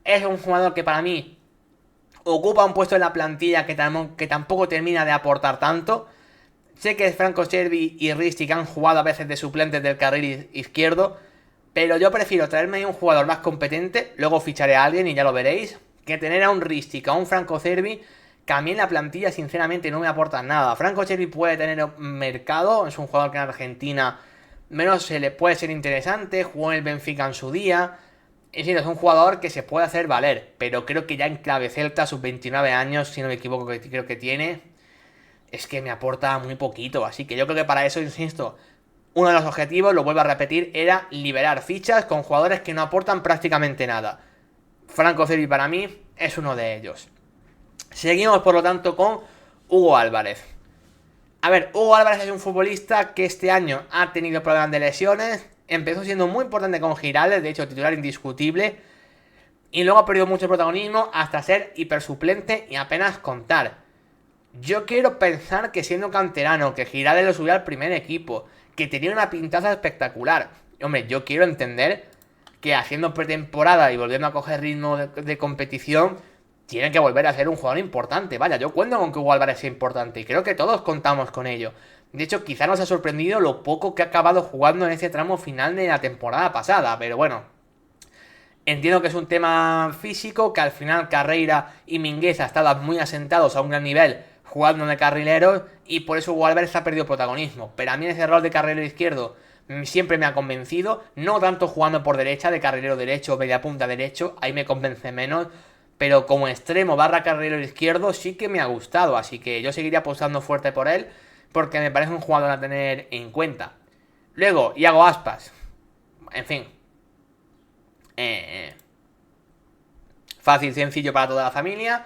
Es un jugador que para mí ocupa un puesto en la plantilla que tampoco termina de aportar tanto. Sé que Franco Cervi y Ristic han jugado a veces de suplentes del carril izquierdo, pero yo prefiero traerme ahí un jugador más competente, luego ficharé a alguien y ya lo veréis, que tener a un Ristic, a un Franco Cervi, que a mí en la plantilla sinceramente no me aportan nada. Franco Cervi puede tener mercado, es un jugador que en Argentina menos se le puede ser interesante, jugó en el Benfica en su día. Es decir, es un jugador que se puede hacer valer, pero creo que ya en clave Celta, sus 29 años, si no me equivoco, que creo que tiene, es que me aporta muy poquito. Así que yo creo que para eso, insisto, uno de los objetivos, lo vuelvo a repetir, era liberar fichas con jugadores que no aportan prácticamente nada. Franco Cervi para mí es uno de ellos. Seguimos por lo tanto con Hugo Álvarez. A ver, Hugo Álvarez es un futbolista que este año ha tenido problemas de lesiones. Empezó siendo muy importante con Girales, de hecho titular indiscutible. Y luego ha perdido mucho protagonismo hasta ser hipersuplente y apenas contar. Yo quiero pensar que siendo canterano, que Girales lo subió al primer equipo, que tenía una pintaza espectacular. Hombre, yo quiero entender que haciendo pretemporada y volviendo a coger ritmo de competición, tiene que volver a ser un jugador importante. Vaya, yo cuento con que Hugo Álvarez sea importante y creo que todos contamos con ello. De hecho, quizá nos ha sorprendido lo poco que ha acabado jugando en ese tramo final de la temporada pasada, pero bueno. Entiendo que es un tema físico, que al final Carreira y Mingueza estaban muy asentados a un gran nivel jugando de carrileros y por eso Hugo Álvarez ha perdido protagonismo. Pero a mí ese rol de carrilero izquierdo siempre me ha convencido, no tanto jugando por derecha, de carrilero derecho o media punta derecho, ahí me convence menos, pero como extremo barra carrilero izquierdo sí que me ha gustado, así que yo seguiría apostando fuerte por él, porque me parece un jugador a tener en cuenta. Luego, Iago Aspas, en fin, fácil, sencillo para toda la familia.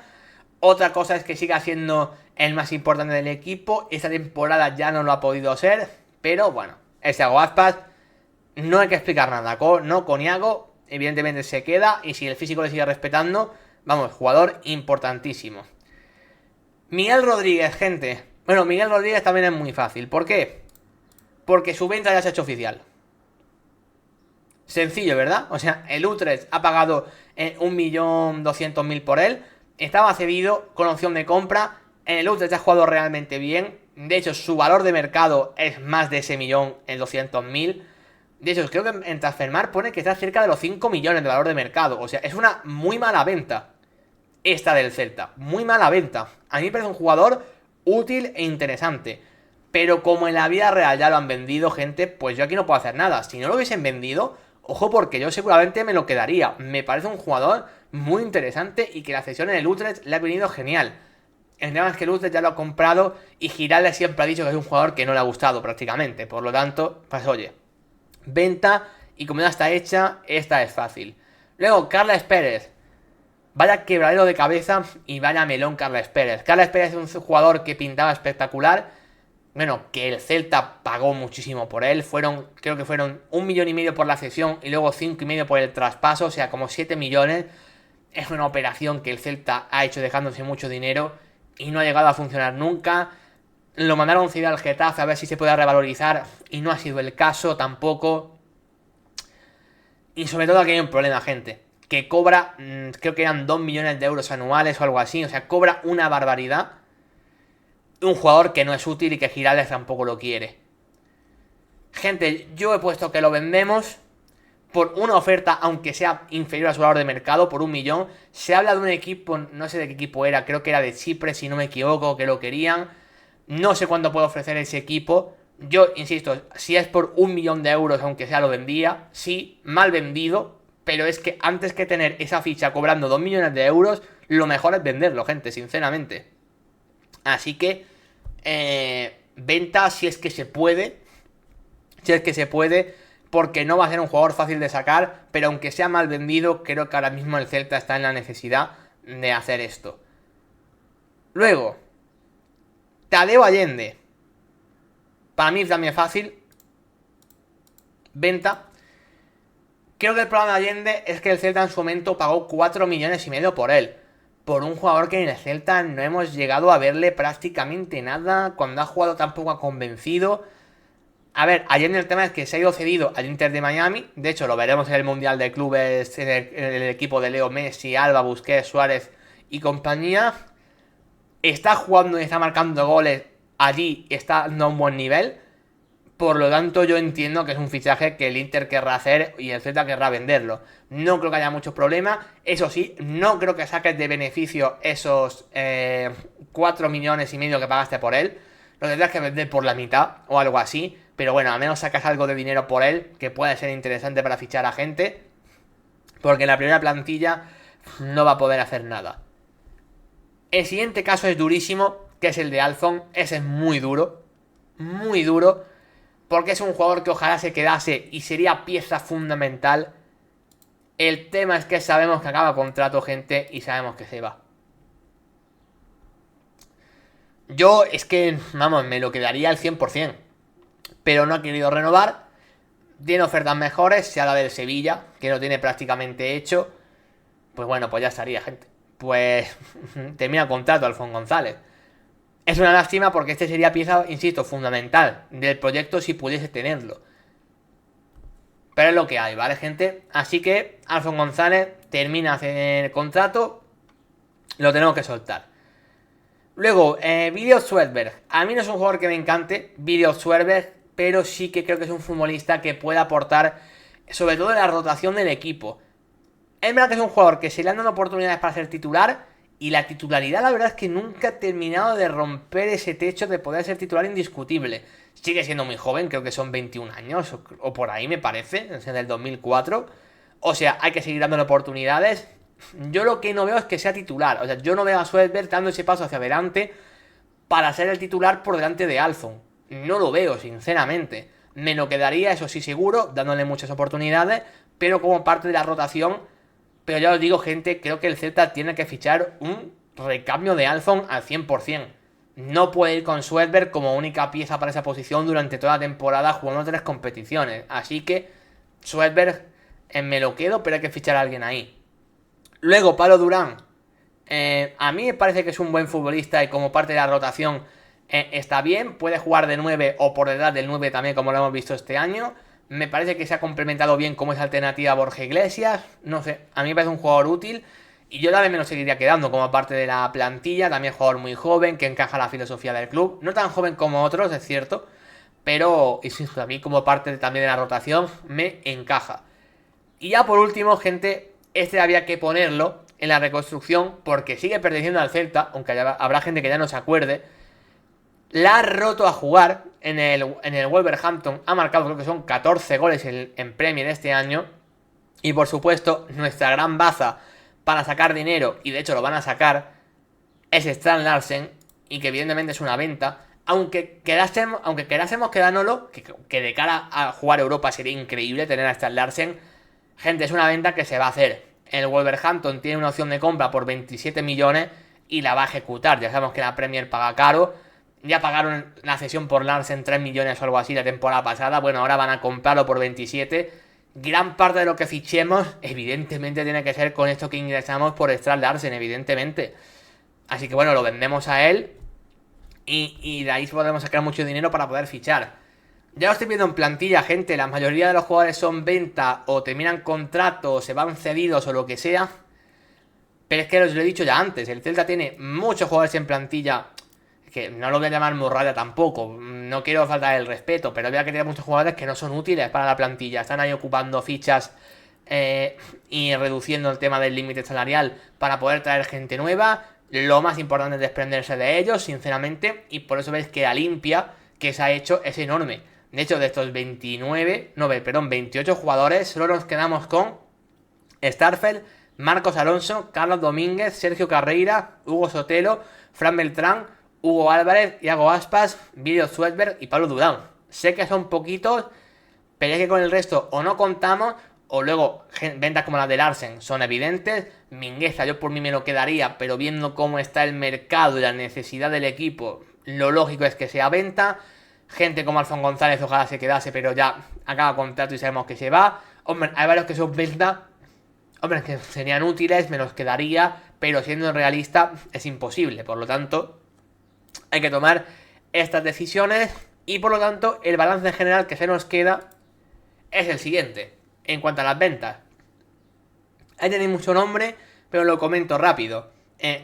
Otra cosa es que siga siendo el más importante del equipo, esta temporada ya no lo ha podido ser, pero bueno, es Iago Aspas, no hay que explicar nada, con Iago evidentemente se queda y si el físico le sigue respetando, vamos, jugador importantísimo. Miguel Rodríguez, gente. Bueno, Miguel Rodríguez también es muy fácil. ¿Por qué? Porque su venta ya se ha hecho oficial. Sencillo, ¿verdad? O sea, el Utrecht ha pagado 1.200.000 por él. Estaba cedido con opción de compra. En el Utrecht ha jugado realmente bien. De hecho, su valor de mercado es más de ese millón en 200.000. De hecho, creo que en Transfermarkt pone que está cerca de los 5 millones de valor de mercado. O sea, es una muy mala venta esta del Celta. Muy mala venta. A mí me parece un jugador útil e interesante. Pero como en la vida real ya lo han vendido, gente, pues yo aquí no puedo hacer nada. Si no lo hubiesen vendido, ojo, porque yo seguramente me lo quedaría. Me parece un jugador muy interesante y que la cesión en el Utrecht le ha venido genial. El tema es que el Utrecht ya lo ha comprado y Giraldes siempre ha dicho que es un jugador que no le ha gustado prácticamente. Por lo tanto, pues oye, venta y como ya está hecha, esta es fácil. Luego, Carles Pérez. Vaya quebradero de cabeza y vaya melón Carles Pérez. Carles Pérez es un jugador que pintaba espectacular. Bueno, que el Celta pagó muchísimo por él. Creo que fueron 1,5 millones por la cesión y luego 5,5 por el traspaso. O sea, como 7 millones. Es una operación que el Celta ha hecho dejándose mucho dinero y no ha llegado a funcionar nunca. Lo mandaron ceder al Getafe a ver si se puede revalorizar y no ha sido el caso tampoco. Y sobre todo aquí hay un problema, gente. Que cobra, creo que eran 2 millones de euros anuales o algo así. O sea, cobra una barbaridad. Un jugador que no es útil y que Giraldes tampoco lo quiere. Gente, yo he puesto que lo vendemos por una oferta, aunque sea inferior a su valor de mercado, por 1 millón. Se habla de un equipo, no sé de qué equipo era, creo que era de Chipre, si no me equivoco, que lo querían. No sé cuánto puede ofrecer ese equipo. Yo, insisto, si es por 1 millón de euros, aunque sea, lo vendía. Sí, mal vendido, pero es que antes que tener esa ficha cobrando 2 millones de euros, lo mejor es venderlo, gente, sinceramente. Así que, venta si es que se puede. Si es que se puede, porque no va a ser un jugador fácil de sacar, pero aunque sea mal vendido, creo que ahora mismo el Celta está en la necesidad de hacer esto. Luego, Tadeo Allende. Para mí también fácil. Venta. Creo que el problema de Allende es que el Celta en su momento pagó 4,5 millones por él. Por un jugador que en el Celta no hemos llegado a verle prácticamente nada. Cuando ha jugado tampoco ha convencido. A ver, Allende el tema es que se ha ido cedido al Inter de Miami. De hecho, lo veremos en el Mundial de Clubes, en el equipo de Leo Messi, Alba, Busquets, Suárez y compañía. Está jugando y está marcando goles allí está dando un buen nivel. Por lo tanto, yo entiendo que es un fichaje que el Inter querrá hacer y el Celta querrá venderlo. No creo que haya muchos problemas. Eso sí, no creo que saques de beneficio esos 4 millones y medio que pagaste por él. Lo tendrás que vender por la mitad o algo así. Pero bueno, al menos sacas algo de dinero por él, que puede ser interesante para fichar a gente. Porque en la primera plantilla no va a poder hacer nada. El siguiente caso es durísimo, que es el de Alphon. Ese es muy duro. Muy duro. Porque es un jugador que ojalá se quedase y sería pieza fundamental. El tema es que sabemos que acaba contrato, gente, y sabemos que se va. Yo es que, vamos, me lo quedaría al 100%. Pero no ha querido renovar. Tiene ofertas mejores, sea la del Sevilla, que lo tiene prácticamente hecho. Pues bueno, pues ya estaría, gente. Pues termina el contrato Alphon González. Es una lástima porque este sería pieza, insisto, fundamental del proyecto si pudiese tenerlo. Pero es lo que hay, ¿vale, gente? Así que Alphon González termina el contrato. Lo tenemos que soltar. Luego, Video Swerberg. A mí no es un jugador que me encante, Video Swerberg, pero sí que creo que es un futbolista que puede aportar, sobre todo en la rotación del equipo. Es verdad que es un jugador que se le han dado oportunidades para ser titular. Y la titularidad, la verdad es que nunca ha terminado de romper ese techo de poder ser titular indiscutible. Sigue siendo muy joven, creo que son 21 años, o por ahí me parece, es del 2004. O sea, hay que seguir dándole oportunidades. Yo lo que no veo es que sea titular. O sea, yo no veo a Swerberg dando ese paso hacia adelante para ser el titular por delante de Alphon. No lo veo, sinceramente. Me lo quedaría, eso sí seguro, dándole muchas oportunidades, pero como parte de la rotación. Pero ya os digo, gente, creo que el Celta tiene que fichar un recambio de Alphon al 100%. No puede ir con Swerberg como única pieza para esa posición durante toda la temporada jugando 3 competiciones. Así que Swerberg me lo quedo, pero hay que fichar a alguien ahí. Luego, Pablo Durán. A mí me parece que es un buen futbolista y como parte de la rotación está bien. Puede jugar de 9 o por detrás del 9 también, como lo hemos visto este año. Me parece que se ha complementado bien como esa alternativa a Borja Iglesias. No sé, a mí me parece un jugador útil. Y yo también me lo seguiría quedando como parte de la plantilla. También jugador muy joven, que encaja la filosofía del club. No tan joven como otros, es cierto. Pero, insisto, a mí como parte también de la rotación me encaja. Y ya por último, gente, este había que ponerlo en la reconstrucción porque sigue perteneciendo al Celta, aunque habrá gente que ya no se acuerde. La ha roto a jugar en el Wolverhampton. Ha marcado, creo que son 14 goles en Premier este año. Y por supuesto, nuestra gran baza para sacar dinero, y de hecho lo van a sacar, es Strand Larsen. Y que evidentemente es una venta. Aunque querásemos quedárnoslo, que de cara a jugar Europa sería increíble tener a Strand Larsen. Gente, es una venta que se va a hacer. El Wolverhampton tiene una opción de compra por 27 millones y la va a ejecutar. Ya sabemos que la Premier paga caro. Ya pagaron la cesión por Larsen 3 millones o algo así la temporada pasada. Bueno, ahora van a comprarlo por 27. Gran parte de lo que fichemos, evidentemente, tiene que ser con esto que ingresamos por Strand Larsen, evidentemente. Así que bueno, lo vendemos a él. Y de ahí podemos sacar mucho dinero para poder fichar. Ya lo estoy viendo en plantilla, gente. La mayoría de los jugadores son venta o terminan contrato o se van cedidos o lo que sea. Pero es que os lo he dicho ya antes. El Celta tiene muchos jugadores en plantilla. Que no lo voy a llamar morralla tampoco, no quiero faltar el respeto, pero vea que tiene muchos jugadores que no son útiles para la plantilla, están ahí ocupando fichas y reduciendo el tema del límite salarial para poder traer gente nueva. Lo más importante es desprenderse de ellos, sinceramente, y por eso veis que la limpia que se ha hecho es enorme. De hecho, de estos 28 jugadores, solo nos quedamos con Starfel, Marcos Alonso, Carlos Domínguez, Sergio Carreira, Hugo Sotelo, Fran Beltrán, Hugo Álvarez, Iago Aspas, Video Swerberg y Pablo Durán. Sé que son poquitos, pero es que con el resto o no contamos, o luego ventas como las de Larsen son evidentes. Mingueza yo por mí me lo quedaría, pero viendo cómo está el mercado y la necesidad del equipo, lo lógico es que sea venta. Gente como Alphon González ojalá se quedase, pero ya acaba contrato y sabemos que se va. Hombre, hay varios que son venta. Hombre, que serían útiles, me los quedaría, pero siendo realista es imposible. Por lo tanto, hay que tomar estas decisiones y por lo tanto el balance general que se nos queda es el siguiente. En cuanto a las ventas, ahí tenéis mucho nombre, pero lo comento rápido.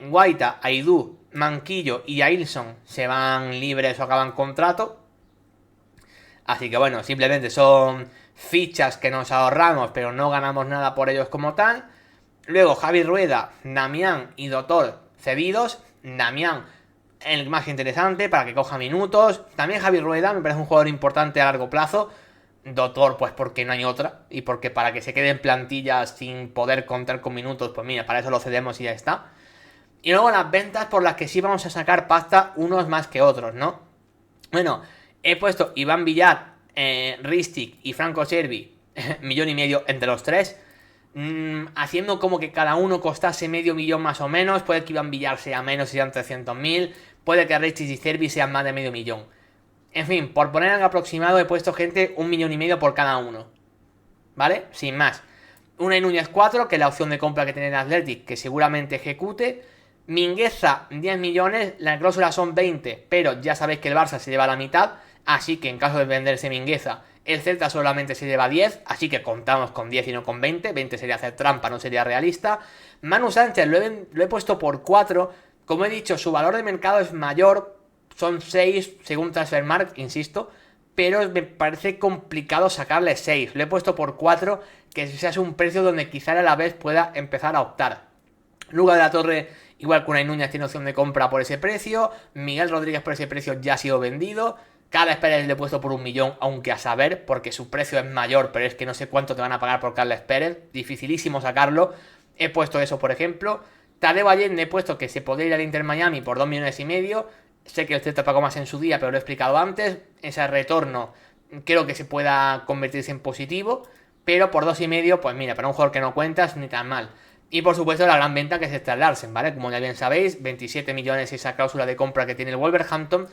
Guaita, Aidú, Manquillo y Ailson se van libres o acaban contrato. Así que bueno, simplemente son fichas que nos ahorramos, pero no ganamos nada por ellos como tal. Luego Javi Rueda, Damián y Doctor cedidos. Damián, el más interesante para que coja minutos. También Javi Rueda me parece un jugador importante a largo plazo. Doctor, pues porque no hay otra. Y porque para que se quede en plantilla sin poder contar con minutos, pues mira, para eso lo cedemos y ya está. Y luego las ventas por las que sí vamos a sacar pasta unos más que otros, ¿no? Bueno, he puesto Iván Villar, Ristic y Franco Cervi, 1,5 millones entre los tres. Haciendo como que cada uno costase medio millón más o menos. Puede que Iván Villar sea menos y sean 300.000. Puede que Ristic y Cervi sean más de medio millón. En fin, por poner algo aproximado he puesto gente 1,5 millones por cada uno. ¿Vale? Sin más. Unai Núñez 4, que es la opción de compra que tiene el Athletic, que seguramente ejecute. Mingueza 10 millones, la cláusula son 20, pero ya sabéis que el Barça se lleva la mitad, así que en caso de venderse Mingueza, el Celta solamente se lleva 10, así que contamos con 10 y no con 20, 20 sería hacer trampa, no sería realista. Manu Sánchez lo he puesto por 4, como he dicho, su valor de mercado es mayor, son 6 según Transfermarkt, insisto, pero me parece complicado sacarle 6, lo he puesto por 4, que sea un precio donde quizá a la vez pueda empezar a optar. Luga de la Torre, igual que Unai Núñez, tiene opción de compra por ese precio. Miguel Rodríguez por ese precio ya ha sido vendido. Carles Pérez le he puesto por 1 millón, aunque a saber, porque su precio es mayor, pero es que no sé cuánto te van a pagar por Carles Pérez. Dificilísimo sacarlo. He puesto eso, por ejemplo. Tadeo Allende he puesto que se podría ir al Inter Miami por 2,5 millones. Sé que el Celta pagó más en su día, pero lo he explicado antes. Ese retorno creo que se pueda convertirse en positivo. Pero por 2,5, pues mira, para un jugador que no cuentas, ni tan mal. Y por supuesto la gran venta que es Stan Larsen, ¿vale? Como ya bien sabéis, 27 millones esa cláusula de compra que tiene el Wolverhampton.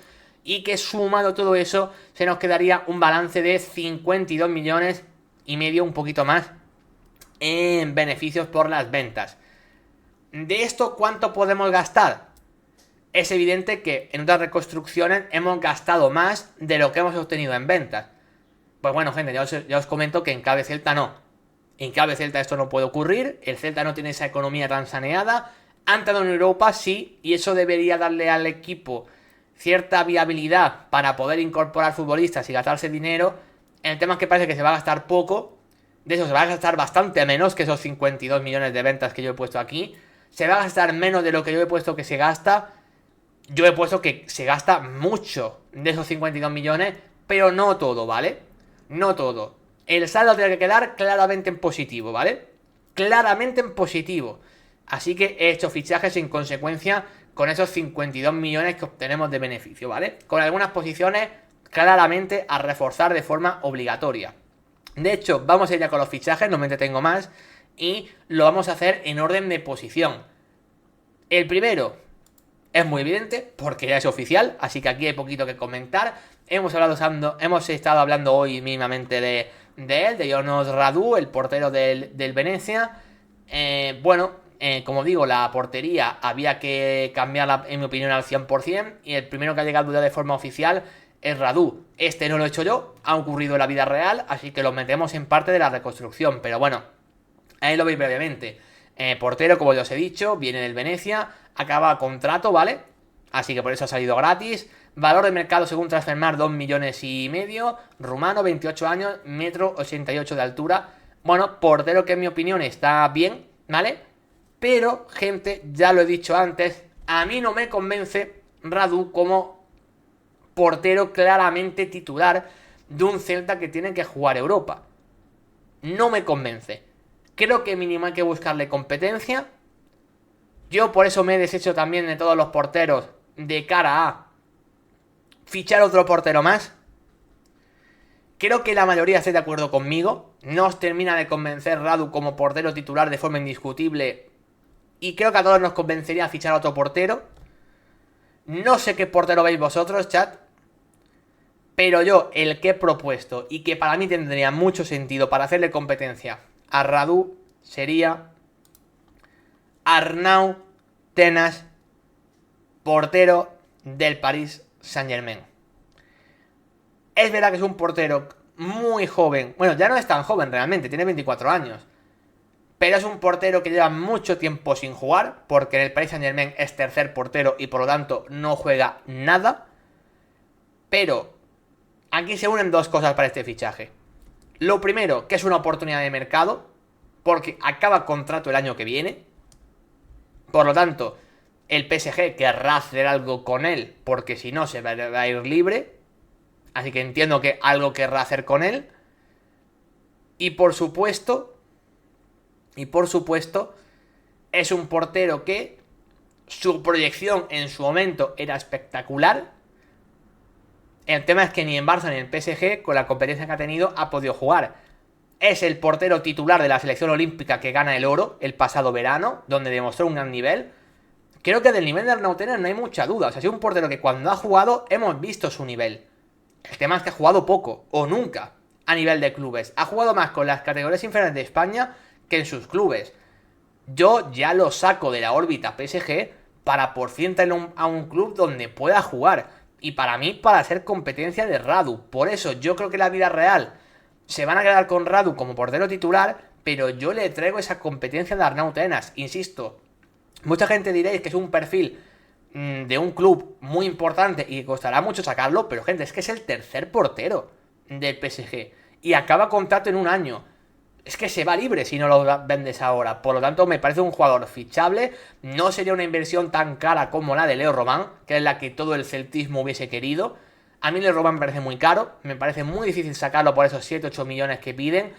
Y que sumado todo eso, se nos quedaría un balance de 52 millones y medio, un poquito más, en beneficios por las ventas. De esto, ¿cuánto podemos gastar? Es evidente que en otras reconstrucciones hemos gastado más de lo que hemos obtenido en ventas. Pues bueno, gente, ya os comento que en clave Celta no. En clave Celta esto no puede ocurrir, el Celta no tiene esa economía tan saneada. Han estado en Europa, sí, y eso debería darle al equipo cierta viabilidad para poder incorporar futbolistas y gastarse dinero. El tema es que parece que se va a gastar poco. De eso se va a gastar bastante menos que esos 52 millones de ventas que yo he puesto aquí. Se va a gastar menos de lo que yo he puesto que se gasta. Yo he puesto que se gasta mucho de esos 52 millones, pero no todo, ¿vale? No todo. El saldo tiene que quedar claramente en positivo, ¿vale? Claramente en positivo. Así que he hecho fichajes en consecuencia con esos 52 millones que obtenemos de beneficio, ¿vale? Con algunas posiciones claramente a reforzar de forma obligatoria. De hecho, vamos a ir ya con los fichajes, no me entretengo más, y lo vamos a hacer en orden de posición. El primero es muy evidente, porque ya es oficial, así que aquí hay poquito que comentar. Hemos estado hablando hoy mínimamente de él, de Jonas Radu, el portero del Venecia. Como digo, la portería había que cambiarla, en mi opinión, al 100%, y el primero que ha llegado ya de forma oficial es Radu. Este no lo he hecho yo, ha ocurrido en la vida real, así que lo metemos en parte de la reconstrucción, pero bueno, ahí lo veis brevemente. Portero, como ya os he dicho, viene del Venecia, acaba contrato, ¿vale? Así que por eso ha salido gratis. Valor de mercado según Transfermarkt 2,5 millones. Rumano, 28 años, 1,88 m de altura. Bueno, portero que en mi opinión está bien, ¿vale? Pero, gente, ya lo he dicho antes, a mí no me convence Radu como portero claramente titular de un Celta que tiene que jugar Europa. No me convence. Creo que mínimo hay que buscarle competencia. Yo por eso me he deshecho también de todos los porteros de cara a fichar otro portero más. Creo que la mayoría esté de acuerdo conmigo. No os termina de convencer Radu como portero titular de forma indiscutible. Y creo que a todos nos convencería fichar a otro portero. No sé qué portero veis vosotros, chat. Pero yo, el que he propuesto y que para mí tendría mucho sentido para hacerle competencia a Radu sería Arnau Tenas, portero del Paris Saint-Germain. Es verdad que es un portero muy joven. Bueno, ya no es tan joven realmente, tiene 24 años. pero es un portero que lleva mucho tiempo sin jugar, porque en el Paris Saint-Germain es tercer portero y por lo tanto no juega nada. Pero aquí se unen dos cosas para este fichaje. Lo primero, que es una oportunidad de mercado, porque acaba contrato el año que viene. Por lo tanto, el PSG querrá hacer algo con él, porque si no se va a ir libre. Así que entiendo que algo querrá hacer con él. Y por supuesto, es un portero que su proyección en su momento era espectacular. El tema es que ni en Barça ni en el PSG, con la competencia que ha tenido, ha podido jugar. Es el portero titular de la selección olímpica que gana el oro el pasado verano, donde demostró un gran nivel. Creo que del nivel de Arnau Tenas no hay mucha duda. O sea, ha sido un portero que cuando ha jugado hemos visto su nivel. El tema es que ha jugado poco, o nunca, a nivel de clubes. Ha jugado más con las categorías inferiores de España que en sus clubes. Yo ya lo saco de la órbita PSG para por fin tener a un club donde pueda jugar. Y para mí, para ser competencia de Radu. Por eso yo creo que en la vida real se van a quedar con Radu como portero titular, pero yo le traigo esa competencia de Arnau Tenas. Insisto, mucha gente diréis que es un perfil de un club muy importante y que costará mucho sacarlo, pero gente, es que es el tercer portero del PSG y acaba contrato en un año. Es que se va libre si no lo vendes ahora. Por lo tanto, me parece un jugador fichable. No sería una inversión tan cara como la de Leo Román, que es la que todo el celtismo hubiese querido. A mí Leo Román me parece muy caro. Me parece muy difícil sacarlo por esos 7-8 millones que piden.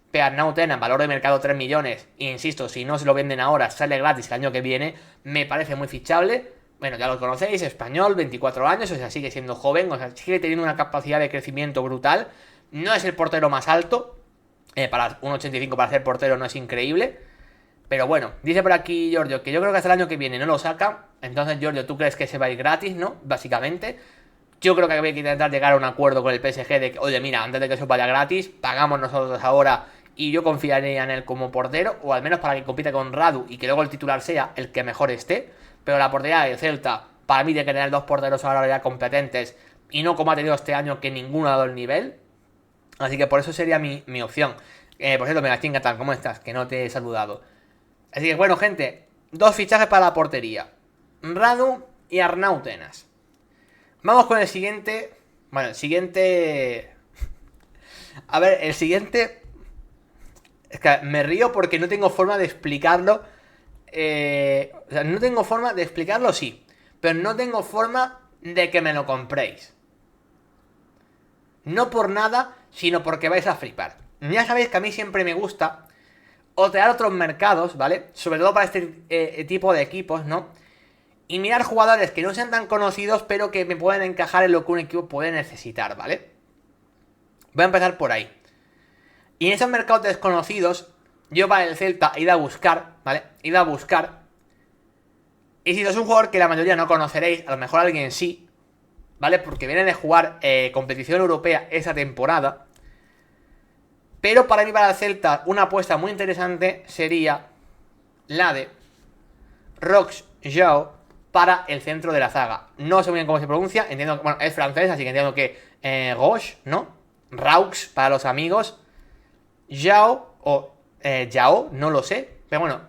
Pero Arnau Tenas, valor de mercado 3 millones. E insisto, si no se lo venden ahora, sale gratis el año que viene. Me parece muy fichable. Bueno, ya lo conocéis, español, 24 años, o sea, sigue siendo joven, o sea, sigue teniendo una capacidad de crecimiento brutal. No es el portero más alto. Para un 85 para ser portero no es increíble. Pero bueno, dice por aquí Giorgio que yo creo que hasta el año que viene no lo saca. Entonces, Giorgio, tú crees que se va a ir gratis, ¿no? Básicamente. Yo creo que hay que intentar llegar a un acuerdo con el PSG de que, oye, mira, antes de que eso vaya gratis, pagamos nosotros ahora y yo confiaría en él como portero, o al menos para que compita con Radu y que luego el titular sea el que mejor esté. Pero la portería del Celta, para mí, tiene que tener dos porteros ahora ya competentes y no como ha tenido este año que ninguno ha dado el nivel. Así que por eso sería mi opción. Por cierto, Megachín, ¿qué tal? ¿Cómo estás? Que no te he saludado. Así que bueno, gente, dos fichajes para la portería. Radu y Arnau Tenas. Vamos con el siguiente. Bueno, el siguiente... A ver, el siguiente... Es que me río porque no tengo forma de explicarlo. O sea, no tengo forma de explicarlo, sí. Pero no tengo forma de que me lo compréis. No por nada, sino porque vais a flipar. Ya sabéis que a mí siempre me gusta otear otros mercados, ¿vale? Sobre todo para este tipo de equipos, ¿no? Y mirar jugadores que no sean tan conocidos, pero que me pueden encajar en lo que un equipo puede necesitar, ¿vale? Voy a empezar por ahí. Y en esos mercados desconocidos, yo para el Celta he ido a buscar, ¿vale? He ido a buscar. Y si es un jugador que la mayoría no conoceréis, a lo mejor alguien sí, ¿vale? Porque viene de jugar competición europea esa temporada. Pero para mí, para el Celta, una apuesta muy interesante sería la de Rox Joao para el centro de la zaga. No sé muy bien cómo se pronuncia, entiendo que, bueno, es francés, así que entiendo que Roche, ¿no? Raux para los amigos. Joao o Yao, no lo sé. Pero bueno,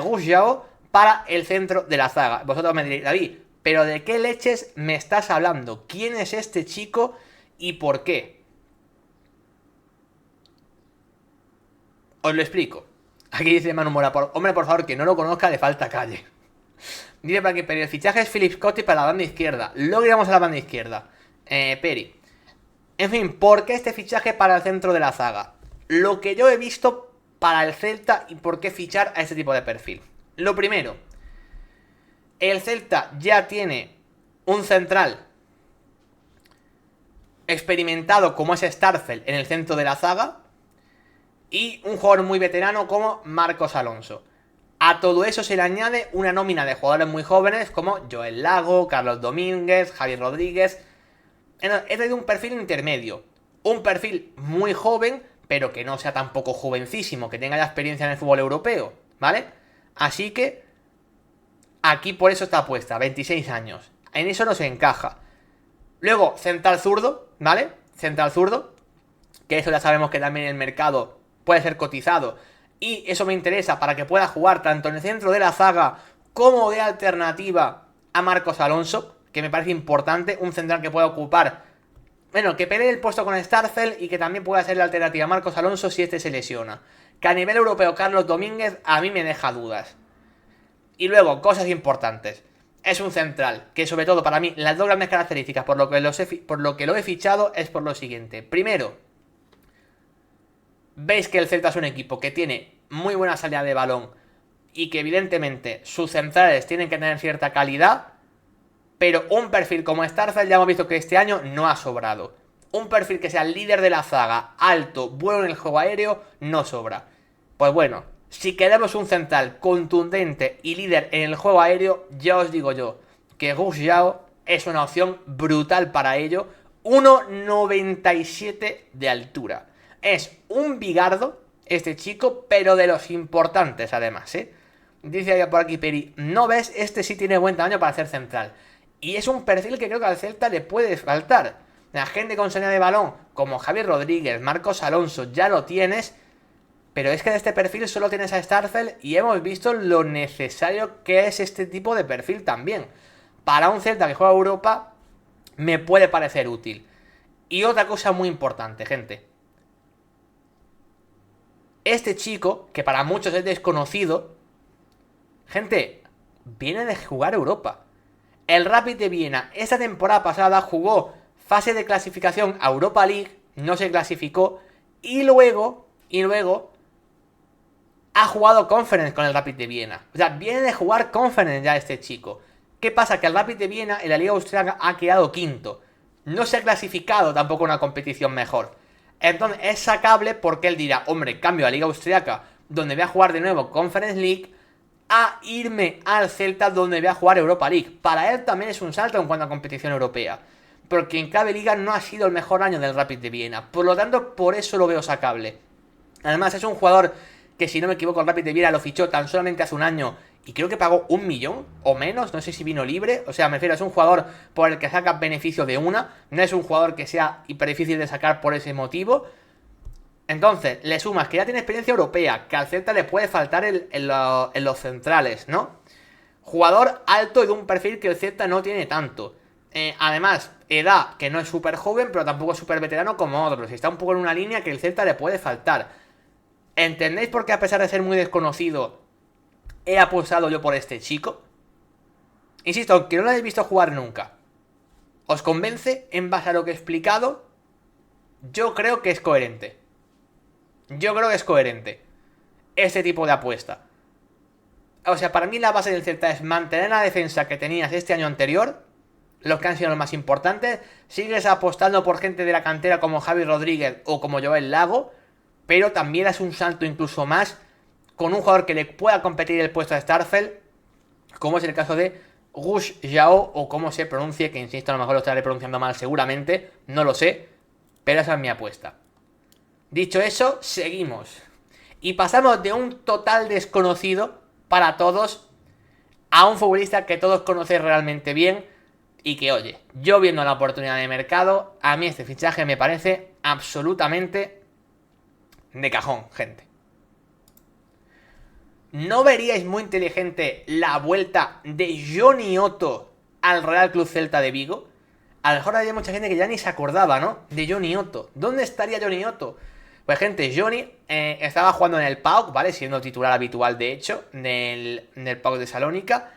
Rox Joao para el centro de la zaga. Vosotros me diréis, David, ¿pero de qué leches me estás hablando? ¿Quién es este chico y por qué? Os lo explico. Aquí dice Manu Mora, hombre, por favor, que no lo conozca, le falta calle. Dice para que Peri, el fichaje es Philip Scotti para la banda izquierda. Luego iremos a la banda izquierda. Peri. En fin, ¿por qué este fichaje para el centro de la zaga? Lo que yo he visto para el Celta y por qué fichar a este tipo de perfil. Lo primero, el Celta ya tiene un central experimentado como es Starfel en el centro de la zaga y un jugador muy veterano como Marcos Alonso. A todo eso se le añade una nómina de jugadores muy jóvenes como Joel Lago, Carlos Domínguez, Javier Rodríguez. He traído un perfil intermedio, un perfil muy joven, pero que no sea tampoco jovencísimo, que tenga ya experiencia en el fútbol europeo, ¿vale? Así que aquí por eso está puesta, 26 años. En eso no se encaja. Luego, central zurdo, ¿vale? Central zurdo, que eso ya sabemos que también en el mercado puede ser cotizado y eso me interesa para que pueda jugar tanto en el centro de la zaga como de alternativa a Marcos Alonso, que me parece importante, un central que pueda ocupar, bueno, que pelee el puesto con Starfelt y que también pueda ser la alternativa a Marcos Alonso si este se lesiona. Que a nivel europeo Carlos Domínguez a mí me deja dudas. Y luego, cosas importantes. Es un central, que sobre todo para mí, las dos grandes características por lo que lo he fichado es por lo siguiente. Primero, veis que el Celta es un equipo que tiene muy buena salida de balón y que evidentemente sus centrales tienen que tener cierta calidad, pero un perfil como Starfelt ya hemos visto que este año no ha sobrado. Un perfil que sea el líder de la zaga, alto, bueno en el juego aéreo, no sobra. Pues bueno, si queremos un central contundente y líder en el juego aéreo, ya os digo yo que Gus Yao es una opción brutal para ello. 1,97 de altura. Es un bigardo este chico, pero de los importantes además, ¿eh? Dice por aquí Peri, ¿no ves? Este sí tiene buen tamaño para hacer central. Y es un perfil que creo que al Celta le puede faltar. La gente con salida de balón, como Javier Rodríguez, Marcos Alonso, ya lo tienes. Pero es que de este perfil solo tienes a Starfelt y hemos visto lo necesario que es este tipo de perfil también. Para un Celta que juega a Europa, me puede parecer útil. Y otra cosa muy importante, gente. Este chico, que para muchos es desconocido, gente, viene de jugar a Europa. El Rapid de Viena esta temporada pasada jugó fase de clasificación a Europa League, no se clasificó, y luego ha jugado Conference con el Rapid de Viena. O sea, viene de jugar Conference ya este chico. ¿Qué pasa? Que el Rapid de Viena en la Liga Austriaca ha quedado quinto. No se ha clasificado tampoco una competición mejor. Entonces es sacable porque él dirá, hombre, cambio a Liga Austriaca, donde voy a jugar de nuevo Conference League, a irme al Celta, donde voy a jugar Europa League. Para él también es un salto en cuanto a competición europea, porque en clave liga no ha sido el mejor año del Rapid de Viena. Por lo tanto, por eso lo veo sacable. Además, es un jugador que, si no me equivoco, el Rapid de Viena lo fichó tan solamente hace un año y creo que pagó 1 millón o menos, no sé si vino libre. O sea, me refiero, es un jugador por el que saca beneficio de una, no es un jugador que sea hiper difícil de sacar por ese motivo. Entonces, le sumas que ya tiene experiencia europea, que al Celta le puede faltar en los centrales, ¿no? Jugador alto y de un perfil que el Celta no tiene tanto. Además, edad, que no es súper joven, pero tampoco es súper veterano como otros. Está un poco en una línea que el Celta le puede faltar. ¿Entendéis por qué, a pesar de ser muy desconocido, he apostado yo por este chico? Insisto, aunque no lo hayáis visto jugar nunca, ¿os convence en base a lo que he explicado? Yo creo que es coherente. Este tipo de apuesta. O sea, para mí la base del Celta es mantener la defensa que tenías este año anterior, los que han sido los más importantes. Sigues apostando por gente de la cantera como Javi Rodríguez o como Joel Lago, pero también es un salto incluso más con un jugador que le pueda competir el puesto de Starfelt, como es el caso de Gus Yao, o como se pronuncie, que insisto, a lo mejor lo estaré pronunciando mal seguramente, no lo sé, pero esa es mi apuesta. Dicho eso, seguimos. Y pasamos de un total desconocido para todos a un futbolista que todos conocéis realmente bien y que, oye, yo viendo la oportunidad de mercado, a mí este fichaje me parece absolutamente de cajón, gente. ¿No veríais muy inteligente la vuelta de Johnny Otto al Real Club Celta de Vigo? A lo mejor había mucha gente que ya ni se acordaba, ¿no? De Johnny Otto. ¿Dónde estaría Johnny Otto? Pues, gente, Johnny estaba jugando en el PAOK, ¿vale? Siendo titular habitual, de hecho, del PAOK de Salónica.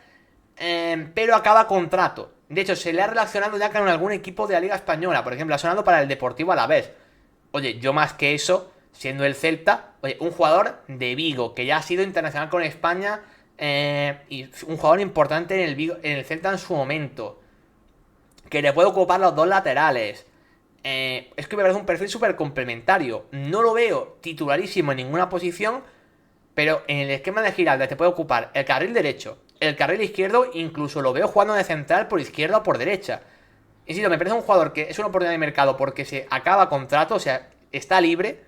Pero acaba contrato. De hecho, se le ha relacionado ya con algún equipo de la Liga Española. Por ejemplo, ha sonado para el Deportivo Alavés. Oye, yo más que eso, siendo el Celta, oye, un jugador de Vigo, que ya ha sido internacional con España, y un jugador importante en el Celta en su momento, que le puede ocupar los dos laterales. Es que me parece un perfil súper complementario. No lo veo titularísimo en ninguna posición, pero en el esquema de Giralda te puede ocupar el carril derecho, el carril izquierdo, incluso lo veo jugando de central por izquierda o por derecha. Insisto, me parece un jugador que es una oportunidad de mercado porque se acaba contrato, o sea, está libre.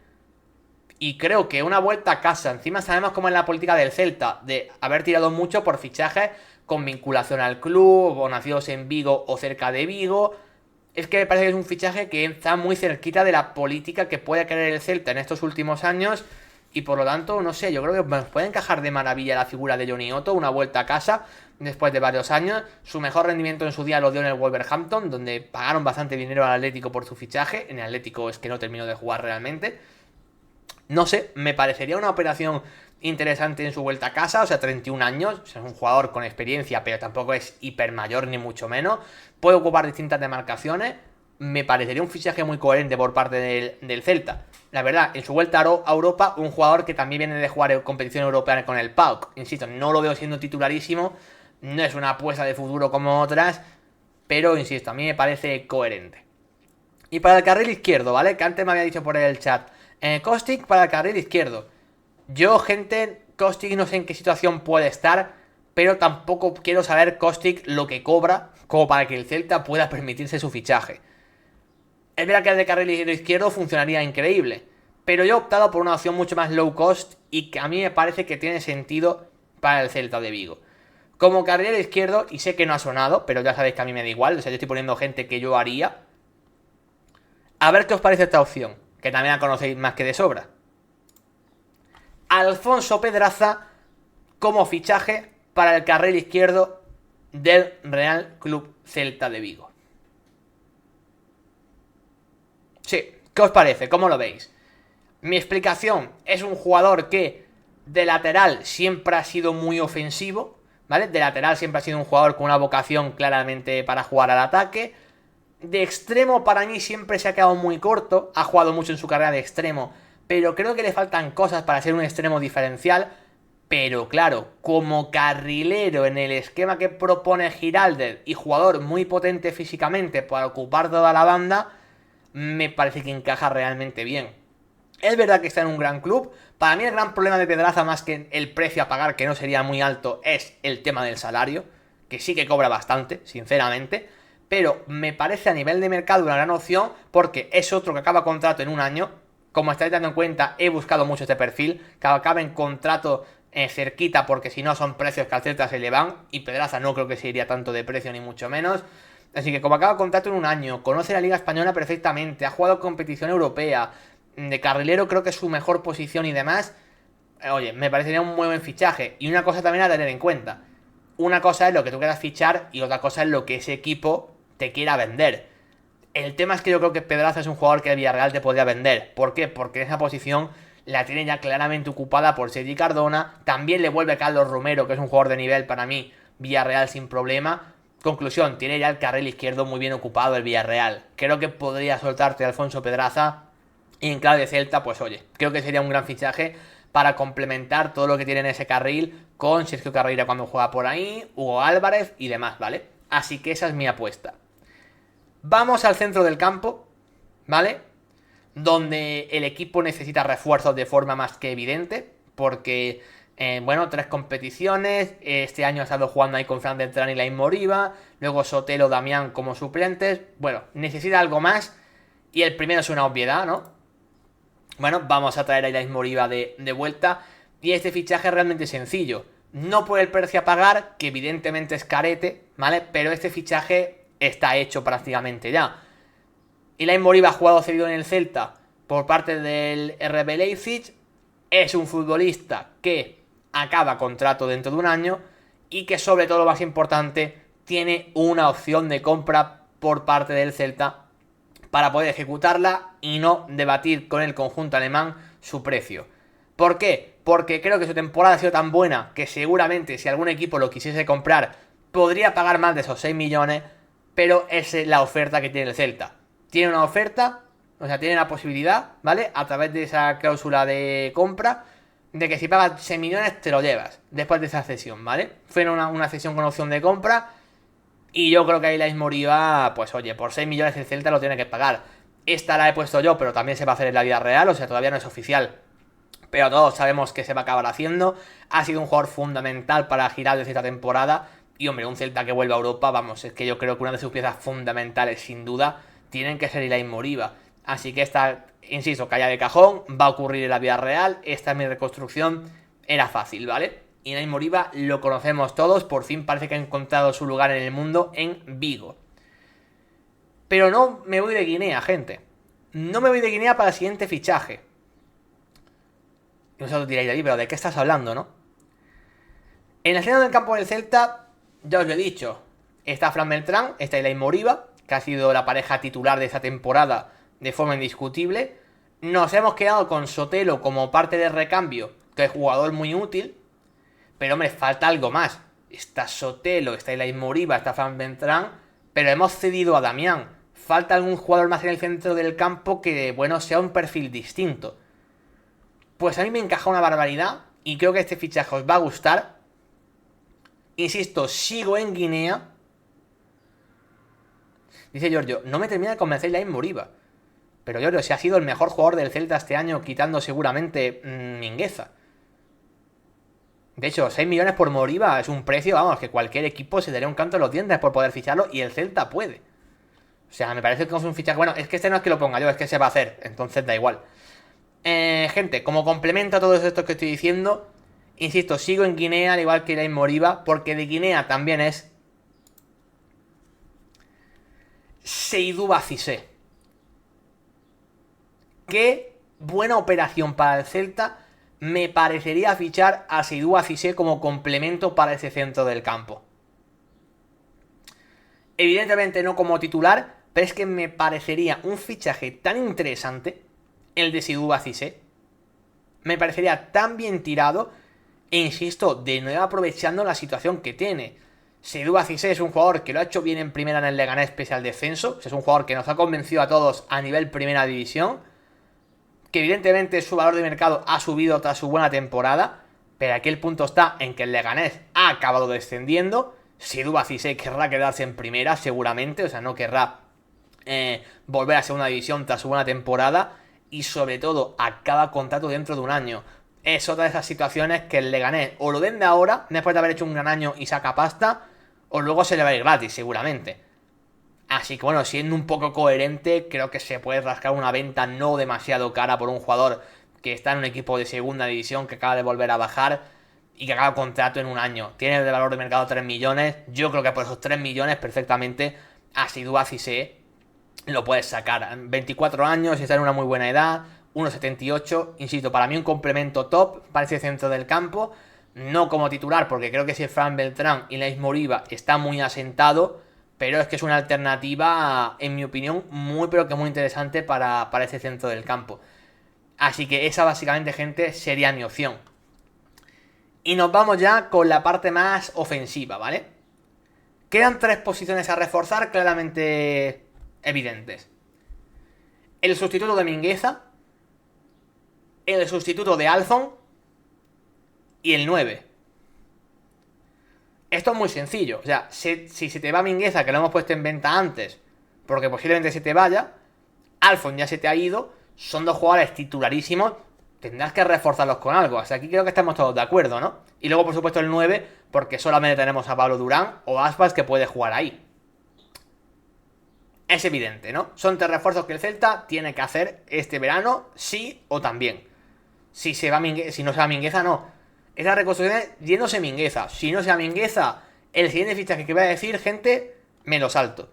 Y creo que una vuelta a casa, encima sabemos cómo es la política del Celta, de haber tirado mucho por fichajes con vinculación al club, o nacidos en Vigo o cerca de Vigo. Es que me parece que es un fichaje que está muy cerquita de la política que puede querer el Celta en estos últimos años. Y por lo tanto, no sé, yo creo que nos puede encajar de maravilla la figura de Johnny Otto, una vuelta a casa después de varios años. Su mejor rendimiento en su día lo dio en el Wolverhampton, donde pagaron bastante dinero al Atlético por su fichaje. En el Atlético es que no terminó de jugar realmente. No sé, me parecería una operación interesante en su vuelta a casa, o sea, 31 años, o sea, es un jugador con experiencia, pero tampoco es hiper mayor ni mucho menos. Puede ocupar distintas demarcaciones. Me parecería un fichaje muy coherente por parte del Celta. La verdad, en su vuelta a Europa, un jugador que también viene de jugar en competición europea con el PAOK. Insisto, no lo veo siendo titularísimo, no es una apuesta de futuro como otras, pero insisto, a mí me parece coherente. Y para el carril izquierdo, ¿vale? Que antes me había dicho por el chat. Kostic para el carril izquierdo. Yo, gente, Kostic no sé en qué situación puede estar, pero tampoco quiero saber Kostic lo que cobra como para que el Celta pueda permitirse su fichaje. Es verdad que el de carril izquierdo funcionaría increíble, pero yo he optado por una opción mucho más low cost y que a mí me parece que tiene sentido para el Celta de Vigo. Como carrilero izquierdo, y sé que no ha sonado, pero ya sabéis que a mí me da igual, o sea, yo estoy poniendo gente que yo haría. A ver qué os parece esta opción, que también la conocéis más que de sobra. Alfonso Pedraza como fichaje para el carril izquierdo del Real Club Celta de Vigo. Sí, ¿qué os parece? ¿Cómo lo veis? Mi explicación, es un jugador que de lateral siempre ha sido muy ofensivo, ¿vale? De lateral siempre ha sido un jugador con una vocación claramente para jugar al ataque. De extremo para mí siempre se ha quedado muy corto, ha jugado mucho en su carrera de extremo, pero creo que le faltan cosas para ser un extremo diferencial. Pero claro, como carrilero en el esquema que propone Giraldez y jugador muy potente físicamente para ocupar toda la banda, me parece que encaja realmente bien. Es verdad que está en un gran club. Para mí el gran problema de Pedraza, más que el precio a pagar, que no sería muy alto, es el tema del salario, que sí que cobra bastante, sinceramente. Pero me parece a nivel de mercado una gran opción porque es otro que acaba contrato en un año. Como estáis dando en cuenta, he buscado mucho este perfil, que acaba en contrato cerquita, porque si no son precios que al Celta se le van. Y Pedraza no creo que se iría tanto de precio, ni mucho menos. Así que como acaba contrato en un año, conoce la Liga Española perfectamente, ha jugado competición europea, de carrilero creo que es su mejor posición y demás. Oye, me parecería un muy buen fichaje. Y una cosa también a tener en cuenta. Una cosa es lo que tú quieras fichar y otra cosa es lo que ese equipo te quiera vender. El tema es que yo creo que Pedraza es un jugador que el Villarreal te podría vender. ¿Por qué? Porque esa posición la tiene ya claramente ocupada por Sergi Cardona. También le vuelve Carlos Romero, que es un jugador de nivel para mí, Villarreal sin problema. Conclusión, tiene ya el carril izquierdo muy bien ocupado el Villarreal. Creo que podría soltarte Alfonso Pedraza. Y en clave de Celta, pues oye, creo que sería un gran fichaje para complementar todo lo que tiene en ese carril con Sergio Carreira cuando juega por ahí, Hugo Álvarez y demás, ¿vale? Así que esa es mi apuesta. Vamos al centro del campo, ¿vale? Donde el equipo necesita refuerzos de forma más que evidente, porque, bueno, 3 competiciones, este año ha estado jugando ahí con Fran Beltrán y Lain Moriba, luego Sotelo, Damián como suplentes, bueno, necesita algo más, y el primero es una obviedad, ¿no? Bueno, vamos a traer a Lain Moriba de vuelta, y este fichaje es realmente sencillo, no por el precio a pagar, que evidentemente es carete, ¿vale? Pero este fichaje está hecho prácticamente ya. Ilain Moriba ha jugado cedido en el Celta por parte del RB Leipzig. Es un futbolista que acaba contrato dentro de un año y que, sobre todo lo más importante, tiene una opción de compra por parte del Celta para poder ejecutarla y no debatir con el conjunto alemán su precio. ¿Por qué? Porque creo que su temporada ha sido tan buena que seguramente si algún equipo lo quisiese comprar podría pagar más de esos 6 millones, pero esa es la oferta que tiene el Celta. Tiene una oferta, o sea, tiene la posibilidad, ¿vale? A través de esa cláusula de compra, de que si pagas 6 millones te lo llevas después de esa cesión, ¿vale? Fue una cesión con opción de compra y yo creo que ahí Ilain Moriba, pues oye, por 6 millones el Celta lo tiene que pagar. Esta la he puesto yo, pero también se va a hacer en la vida real, o sea, todavía no es oficial. Pero todos sabemos que se va a acabar haciendo. Ha sido un jugador fundamental para Giraldez esta temporada. Y hombre, un Celta que vuelva a Europa, vamos, es que yo creo que una de sus piezas fundamentales, sin duda, tienen que ser Ilain Moriba. Así que esta, insisto, calla de cajón, va a ocurrir en la vida real. Esta es mi reconstrucción, era fácil, ¿vale? Ilain Moriba lo conocemos todos, por fin parece que ha encontrado su lugar en el mundo en Vigo. Pero no me voy de Guinea, gente. No me voy de Guinea para el siguiente fichaje. Y vosotros diréis, David, pero ¿de qué estás hablando, no? En el centro del campo del Celta, ya os lo he dicho, está Fran Beltrán, está Ilai Moriba, que ha sido la pareja titular de esta temporada de forma indiscutible. Nos hemos quedado con Sotelo como parte de recambio, que es jugador muy útil. Pero hombre, falta algo más. Está Sotelo, está Ilai Moriba, está Fran Beltrán, pero hemos cedido a Damián. Falta algún jugador más en el centro del campo que, bueno, sea un perfil distinto. Pues a mí me encaja una barbaridad y creo que este fichaje os va a gustar. Insisto, sigo en Guinea. Dice Giorgio, no me termina de convencer Ilai Moriba. Pero Giorgio, si ha sido el mejor jugador del Celta este año, quitando seguramente Mingueza. De hecho, 6 millones por Moriba es un precio, vamos, que cualquier equipo se daría un canto en los dientes por poder ficharlo y el Celta puede. O sea, me parece que es un fichaje... Bueno, es que este no es que lo ponga yo, es que se va a hacer, entonces da igual. Gente, como complemento a todo esto que estoy diciendo, insisto, sigo en Guinea, al igual que en Moriba, porque de Guinea también es Seydou Cissé. Qué buena operación para el Celta me parecería fichar a Seydou Cissé como complemento para ese centro del campo. Evidentemente no como titular, pero es que me parecería un fichaje tan interesante el de Seydou Cissé. Me parecería tan bien tirado e insisto, de nuevo aprovechando la situación que tiene. Seydou Cissé es un jugador que lo ha hecho bien en primera en el Leganés pese al descenso. Es un jugador que nos ha convencido a todos a nivel primera división. Que evidentemente su valor de mercado ha subido tras su buena temporada. Pero aquí el punto está en que el Leganés ha acabado descendiendo. Seydou Cissé querrá quedarse en primera seguramente. O sea, no querrá volver a segunda división tras su buena temporada. Y sobre todo, acaba contrato dentro de un año. Es otra de esas situaciones que el Leganés o lo vende ahora, después de haber hecho un gran año y saca pasta, o luego se le va a ir gratis, seguramente. Así que bueno, siendo un poco coherente, creo que se puede rascar una venta no demasiado cara por un jugador que está en un equipo de segunda división, que acaba de volver a bajar y que acaba contrato en un año. Tiene de valor de mercado 3 millones. Yo creo que por esos 3 millones perfectamente a Seydou Cissé lo puedes sacar. 24 años, está en una muy buena edad, 1,78, insisto, para mí un complemento top para ese centro del campo. No como titular, porque creo que si Fran Beltrán y Ilai Moriba está muy asentado, pero es que es una alternativa, en mi opinión, muy pero que muy interesante para ese centro del campo. Así que esa básicamente, gente, sería mi opción. Y nos vamos ya con la parte más ofensiva, ¿vale? Quedan 3 posiciones a reforzar claramente evidentes. El sustituto de Mingueza, el sustituto de Alfon y el 9. Esto es muy sencillo. O sea, si se te va Mingueza, que lo hemos puesto en venta antes, porque posiblemente se te vaya, Alfon ya se te ha ido, son 2 jugadores titularísimos, tendrás que reforzarlos con algo. Hasta aquí creo que estamos todos de acuerdo, ¿no? Y luego, por supuesto, el 9, porque solamente tenemos a Pablo Durán o Aspas que puede jugar ahí. Es evidente, ¿no? Son 3 refuerzos que el Celta tiene que hacer este verano, sí o también. Si no se va Mingueza, no. Esa reconstrucción es yéndose Mingueza. Si no se va Mingueza, el siguiente fichaje que voy a decir, gente, me lo salto.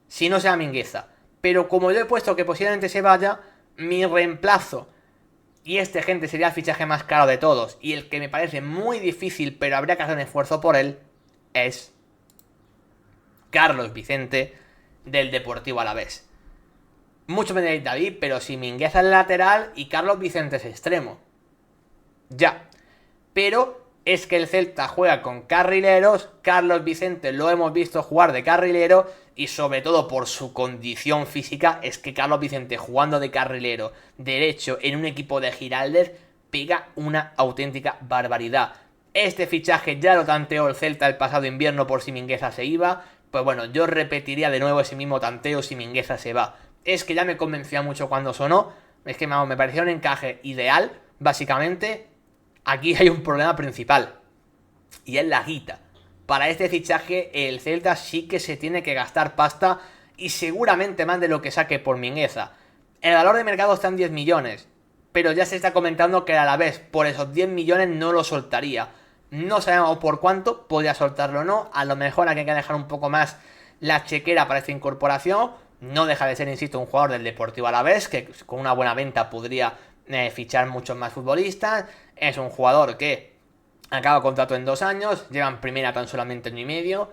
Si no se va Mingueza. Pero como yo he puesto que posiblemente se vaya, mi reemplazo, y este, gente, sería el fichaje más caro de todos, y el que me parece muy difícil, pero habría que hacer un esfuerzo por él, es Carlos Vicente, del Deportivo Alavés. Mucho me diréis, David, pero si Mingueza es lateral y Carlos Vicente es extremo. Ya. Pero es que el Celta juega con carrileros. Carlos Vicente lo hemos visto jugar de carrilero. Y sobre todo por su condición física, es que Carlos Vicente jugando de carrilero derecho en un equipo de Giraldez pega una auténtica barbaridad. Este fichaje ya lo tanteó el Celta el pasado invierno por si Mingueza se iba. Pues bueno, yo repetiría de nuevo ese mismo tanteo si Mingueza se va. Es que ya me convencía mucho cuando sonó. Es que me parecía un encaje ideal. Básicamente, aquí hay un problema principal. Y es la guita. Para este fichaje, el Celta sí que se tiene que gastar pasta. Y seguramente más de lo que saque por Mingueza. El valor de mercado está en 10 millones. Pero ya se está comentando que a la vez, por esos 10 millones no lo soltaría. No sabemos por cuánto, podría soltarlo o no. A lo mejor hay que dejar un poco más la chequera para esta incorporación. No deja de ser, insisto, un jugador del Deportivo Alavés, que con una buena venta podría fichar muchos más futbolistas. Es un jugador que acaba contrato en 2 años, lleva en primera tan solamente 1 año y medio.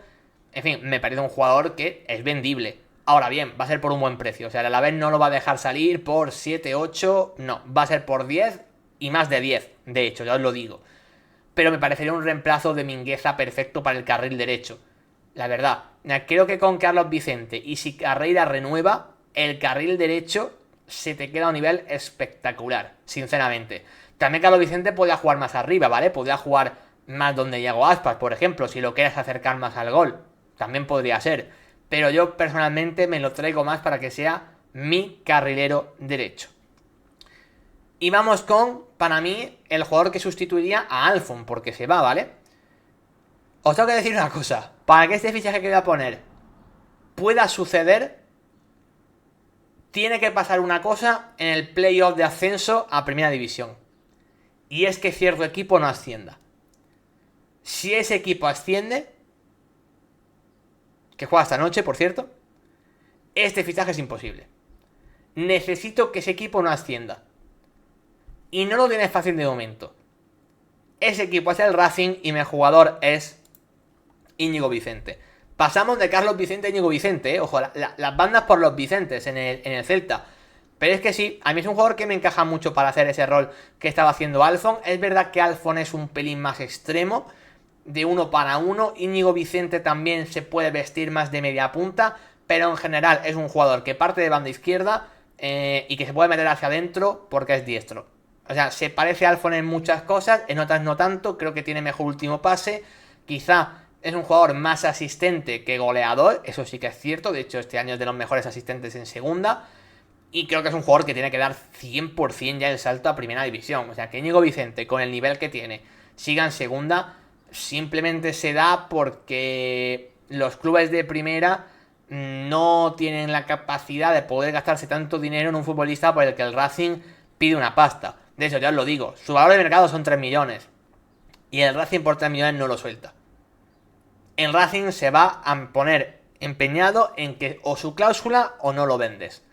En fin, me parece un jugador que es vendible. Ahora bien, va a ser por un buen precio. O sea, el Alavés no lo va a dejar salir por 7, 8, no. Va a ser por 10 y más de 10, de hecho, ya os lo digo. Pero me parecería un reemplazo de Mingueza perfecto para el carril derecho. La verdad, creo que con Carlos Vicente y si Carreira renueva, el carril derecho se te queda a un nivel espectacular, sinceramente. También Carlos Vicente podría jugar más arriba, ¿vale? Podría jugar más donde Iago Aspas, por ejemplo, si lo quieres acercar más al gol. También podría ser. Pero yo personalmente me lo traigo más para que sea mi carrilero derecho. Y vamos con, para mí, el jugador que sustituiría a Alfon, porque se va, ¿vale? Os tengo que decir una cosa. Para que este fichaje que voy a poner pueda suceder, tiene que pasar una cosa en el playoff de ascenso a Primera División. Y es que cierto equipo no ascienda. Si ese equipo asciende, que juega esta noche, por cierto, este fichaje es imposible. Necesito que ese equipo no ascienda. Y no lo tiene fácil de momento. Ese equipo es el Racing y mi jugador es Íñigo Vicente. Pasamos de Carlos Vicente a Íñigo Vicente, Ojo, las bandas por los Vicentes en el Celta. Pero es que sí, a mí es un jugador que me encaja mucho para hacer ese rol que estaba haciendo Alfon. Es verdad que Alfon es un pelín más extremo, de 1 para 1. Íñigo Vicente también se puede vestir más de media punta, pero en general es un jugador que parte de banda izquierda y que se puede meter hacia adentro porque es diestro. O sea, se parece a Alfon en muchas cosas, en otras no tanto. Creo que tiene mejor último pase. Quizá es un jugador más asistente que goleador, eso sí que es cierto. De hecho, este año es de los mejores asistentes en segunda. Y creo que es un jugador que tiene que dar 100% ya el salto a Primera División. O sea, que Íñigo Vicente, con el nivel que tiene, siga en segunda, simplemente se da porque los clubes de Primera no tienen la capacidad de poder gastarse tanto dinero en un futbolista por el que el Racing pide una pasta. De hecho, ya os lo digo, su valor de mercado son 3 millones. Y el Racing por 3 millones no lo suelta. El Racing se va a poner empeñado en que o su cláusula o no lo vendes.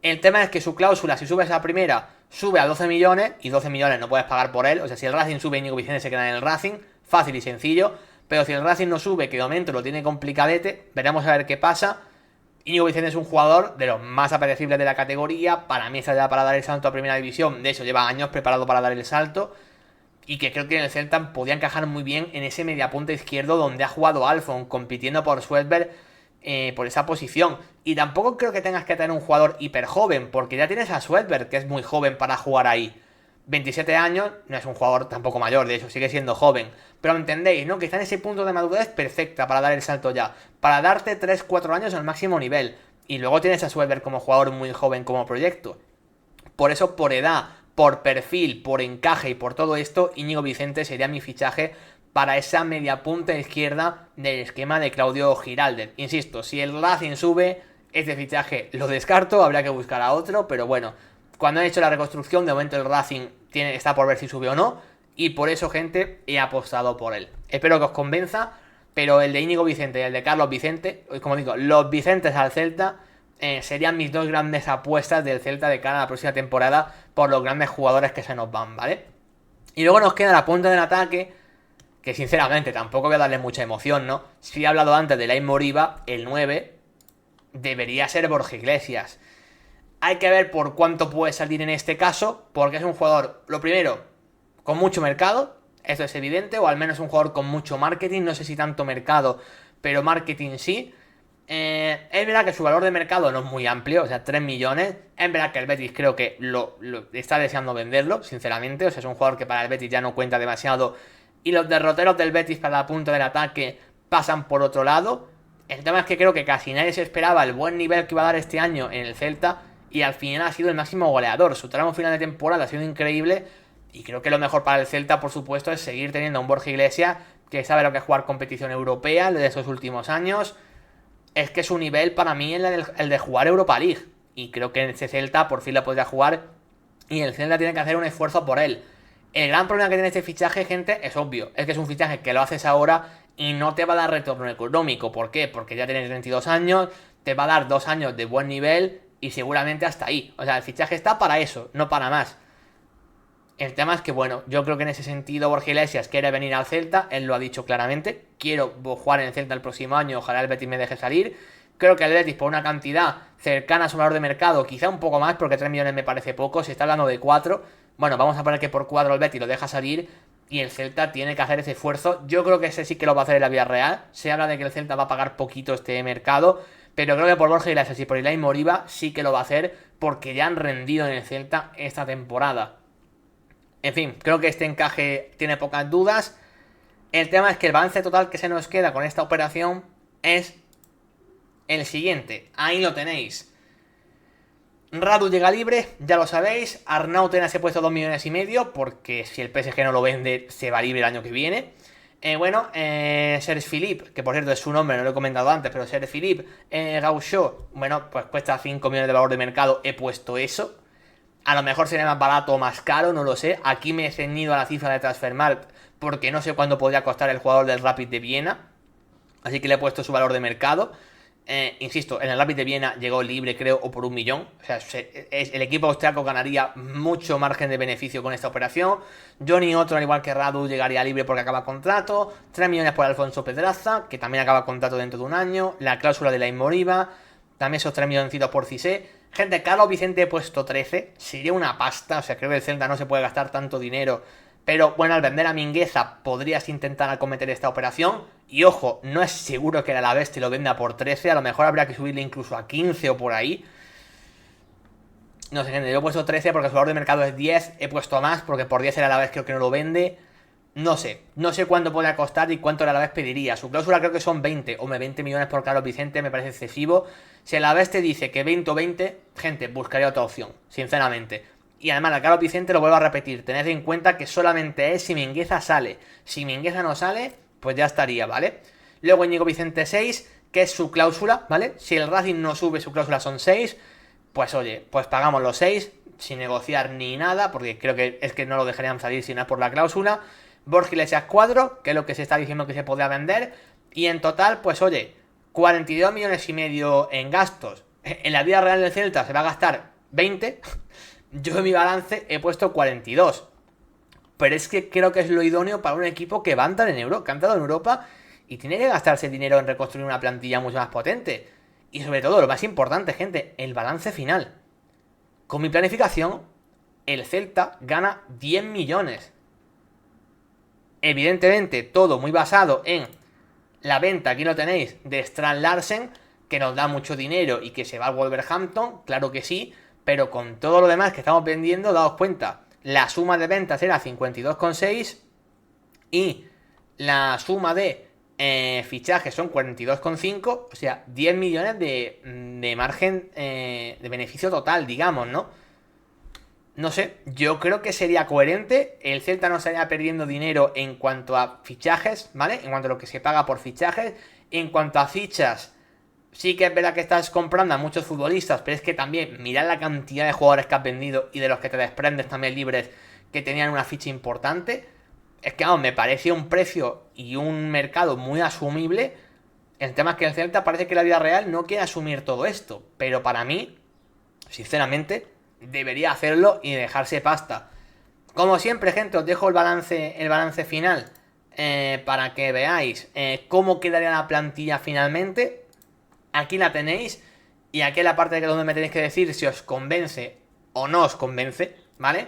El tema es que su cláusula, si subes a primera, sube a 12 millones y 12 millones no puedes pagar por él. O sea, si el Racing sube, Íñigo Vicente se queda en el Racing, fácil y sencillo. Pero si el Racing no sube, que de momento lo tiene complicadete, veremos a ver qué pasa. Íñigo Vicente es un jugador de los más apetecibles de la categoría. Para mí está ya para dar el salto a Primera División. De hecho, lleva años preparado para dar el salto. Y que creo que en el Celta podía encajar muy bien en ese mediapunta izquierdo donde ha jugado Alfon, compitiendo por Schwedberg por esa posición. Y tampoco creo que tengas que tener un jugador hiper joven, porque ya tienes a Schwedberg, que es muy joven para jugar ahí. 27 años, no es un jugador tampoco mayor, de hecho, sigue siendo joven. Pero entendéis, ¿no? Que está en ese punto de madurez perfecta para dar el salto ya. Para darte 3-4 años al máximo nivel. Y luego tienes a Schwedberg como jugador muy joven como proyecto. Por eso, por edad, por perfil, por encaje y por todo esto, Íñigo Vicente sería mi fichaje para esa media punta izquierda del esquema de Claudio Giraldes. Insisto, si el Racing sube, este fichaje lo descarto, habría que buscar a otro, pero bueno, cuando han hecho la reconstrucción, de momento el Racing está por ver si sube o no, y por eso, gente, he apostado por él. Espero que os convenza, pero el de Íñigo Vicente y el de Carlos Vicente, como digo, los Vicentes al Celta, serían mis dos grandes apuestas del Celta de cara a la próxima temporada por los grandes jugadores que se nos van, ¿vale? Y luego nos queda la punta del ataque, que sinceramente tampoco voy a darle mucha emoción, ¿no? Si he hablado antes de Lain Moriba, el 9 debería ser Borja Iglesias. Hay que ver por cuánto puede salir en este caso, porque es un jugador, lo primero, con mucho mercado, esto es evidente, o al menos un jugador con mucho marketing, no sé si tanto mercado, pero marketing sí. Es verdad que su valor de mercado no es muy amplio, o sea, 3 millones. Es verdad que el Betis creo que lo está deseando venderlo, sinceramente. O sea, es un jugador que para el Betis ya no cuenta demasiado. Y los derroteros del Betis para la punta del ataque pasan por otro lado. El tema es que creo que casi nadie se esperaba el buen nivel que iba a dar este año en el Celta. Y al final ha sido el máximo goleador. Su tramo final de temporada ha sido increíble. Y creo que lo mejor para el Celta, por supuesto, es seguir teniendo a un Borja Iglesias que sabe lo que es jugar competición europea de esos últimos años. Es que su nivel para mí es el de jugar Europa League. Y creo que en ese Celta por fin la podría jugar. Y el Celta tiene que hacer un esfuerzo por él. El gran problema que tiene este fichaje, gente, es obvio. Es que es un fichaje que lo haces ahora y no te va a dar retorno económico. ¿Por qué? Porque ya tienes 22 años, te va a dar 2 años de buen nivel y seguramente hasta ahí. O sea, el fichaje está para eso, no para más. El tema es que, bueno, yo creo que en ese sentido Borja Iglesias quiere venir al Celta, él lo ha dicho claramente, quiero jugar en el Celta el próximo año, ojalá el Betis me deje salir. Creo que el Betis por una cantidad cercana a su valor de mercado, quizá un poco más, porque 3 millones me parece poco, se está hablando de 4. Bueno, vamos a poner que por 4 el Betis lo deja salir y el Celta tiene que hacer ese esfuerzo. Yo creo que ese sí que lo va a hacer en la vida real. Se habla de que el Celta va a pagar poquito este mercado, pero creo que por Borja Iglesias y por Ilay Moriba sí que lo va a hacer porque ya han rendido en el Celta esta temporada. En fin, creo que este encaje tiene pocas dudas. El tema es que el balance total que se nos queda con esta operación es el siguiente. Ahí lo tenéis. Radu llega libre, ya lo sabéis. Arnau se ha puesto 2 millones y medio, porque si el PSG no lo vende, se va libre el año que viene. Serge Philippe, que por cierto es su nombre, no lo he comentado antes, pero Serge Philippe, Gaucho, bueno, pues cuesta 5 millones de valor de mercado, he puesto eso. A lo mejor sería más barato o más caro, no lo sé. Aquí me he ceñido a la cifra de Transfermarkt porque no sé cuánto podría costar el jugador del Rapid de Viena. Así que le he puesto su valor de mercado. Insisto, en el Rapid de Viena llegó libre, creo, o por 1 millón. O sea, el equipo austriaco ganaría mucho margen de beneficio con esta operación. Johnny Otto, al igual que Radu, llegaría libre porque acaba contrato. 3 millones por Alfonso Pedraza, que también acaba contrato dentro de un año. La cláusula de la Moriba. También esos 3 milloncitos por Cissé. Gente, Carlos Vicente he puesto 13. Sería una pasta. O sea, creo que el Celta no se puede gastar tanto dinero. Pero bueno, al vender a Mingueza podrías intentar acometer esta operación. Y ojo, no es seguro que el Alavés te lo venda por 13. A lo mejor habría que subirle incluso a 15 o por ahí. No sé, gente, yo he puesto 13 porque su valor de mercado es 10. He puesto más porque por 10 el Alavés creo que no lo vende. No sé cuánto podría costar y cuánto el Alavés pediría. Su cláusula creo que son 20. Hombre, 20 millones por Carlos Vicente me parece excesivo. Si el Alavés te dice que 20 o 20, gente, buscaría otra opción, sinceramente. Y además, a Carlos Vicente lo vuelvo a repetir. Tened en cuenta que solamente es si Mingueza sale. Si Mingueza no sale, pues ya estaría, ¿vale? Luego Íñigo Vicente 6, que es su cláusula, ¿vale? Si el Racing no sube, su cláusula son 6. Pues oye, pues pagamos los 6 sin negociar ni nada, porque creo que es que no lo dejarían salir si no es por la cláusula. Borja Iglesias 4, que es lo que se está diciendo que se podría vender. Y en total, pues oye, 42 millones y medio en gastos. En la vida real del Celta se va a gastar 20. Yo en mi balance he puesto 42. Pero es que creo que es lo idóneo para un equipo que va a entrar en Europa, que ha entrado en Europa y tiene que gastarse dinero en reconstruir una plantilla mucho más potente. Y sobre todo, lo más importante, gente, el balance final. Con mi planificación, el Celta gana 10 millones. Evidentemente, todo muy basado en la venta, aquí lo tenéis, de Strand Larsen, que nos da mucho dinero y que se va al Wolverhampton, claro que sí, pero con todo lo demás que estamos vendiendo, daos cuenta, la suma de ventas era 52,6 y la suma de fichajes son 42,5, o sea, 10 millones de margen de beneficio total, digamos, ¿no? No sé, yo creo que sería coherente. El Celta no estaría perdiendo dinero en cuanto a fichajes, ¿vale? En cuanto a lo que se paga por fichajes. En cuanto a fichas, sí que es verdad que estás comprando a muchos futbolistas, pero es que también mirad la cantidad de jugadores que has vendido y de los que te desprendes también libres que tenían una ficha importante. Es que, vamos, me parece un precio y un mercado muy asumible. El tema es que el Celta parece que la vida real no quiere asumir todo esto. Pero para mí, sinceramente, debería hacerlo y dejarse pasta. Como siempre, gente, os dejo el balance final para que veáis cómo quedaría la plantilla finalmente. Aquí la tenéis. Y aquí en la parte de donde me tenéis que decir si os convence o no os convence, ¿vale?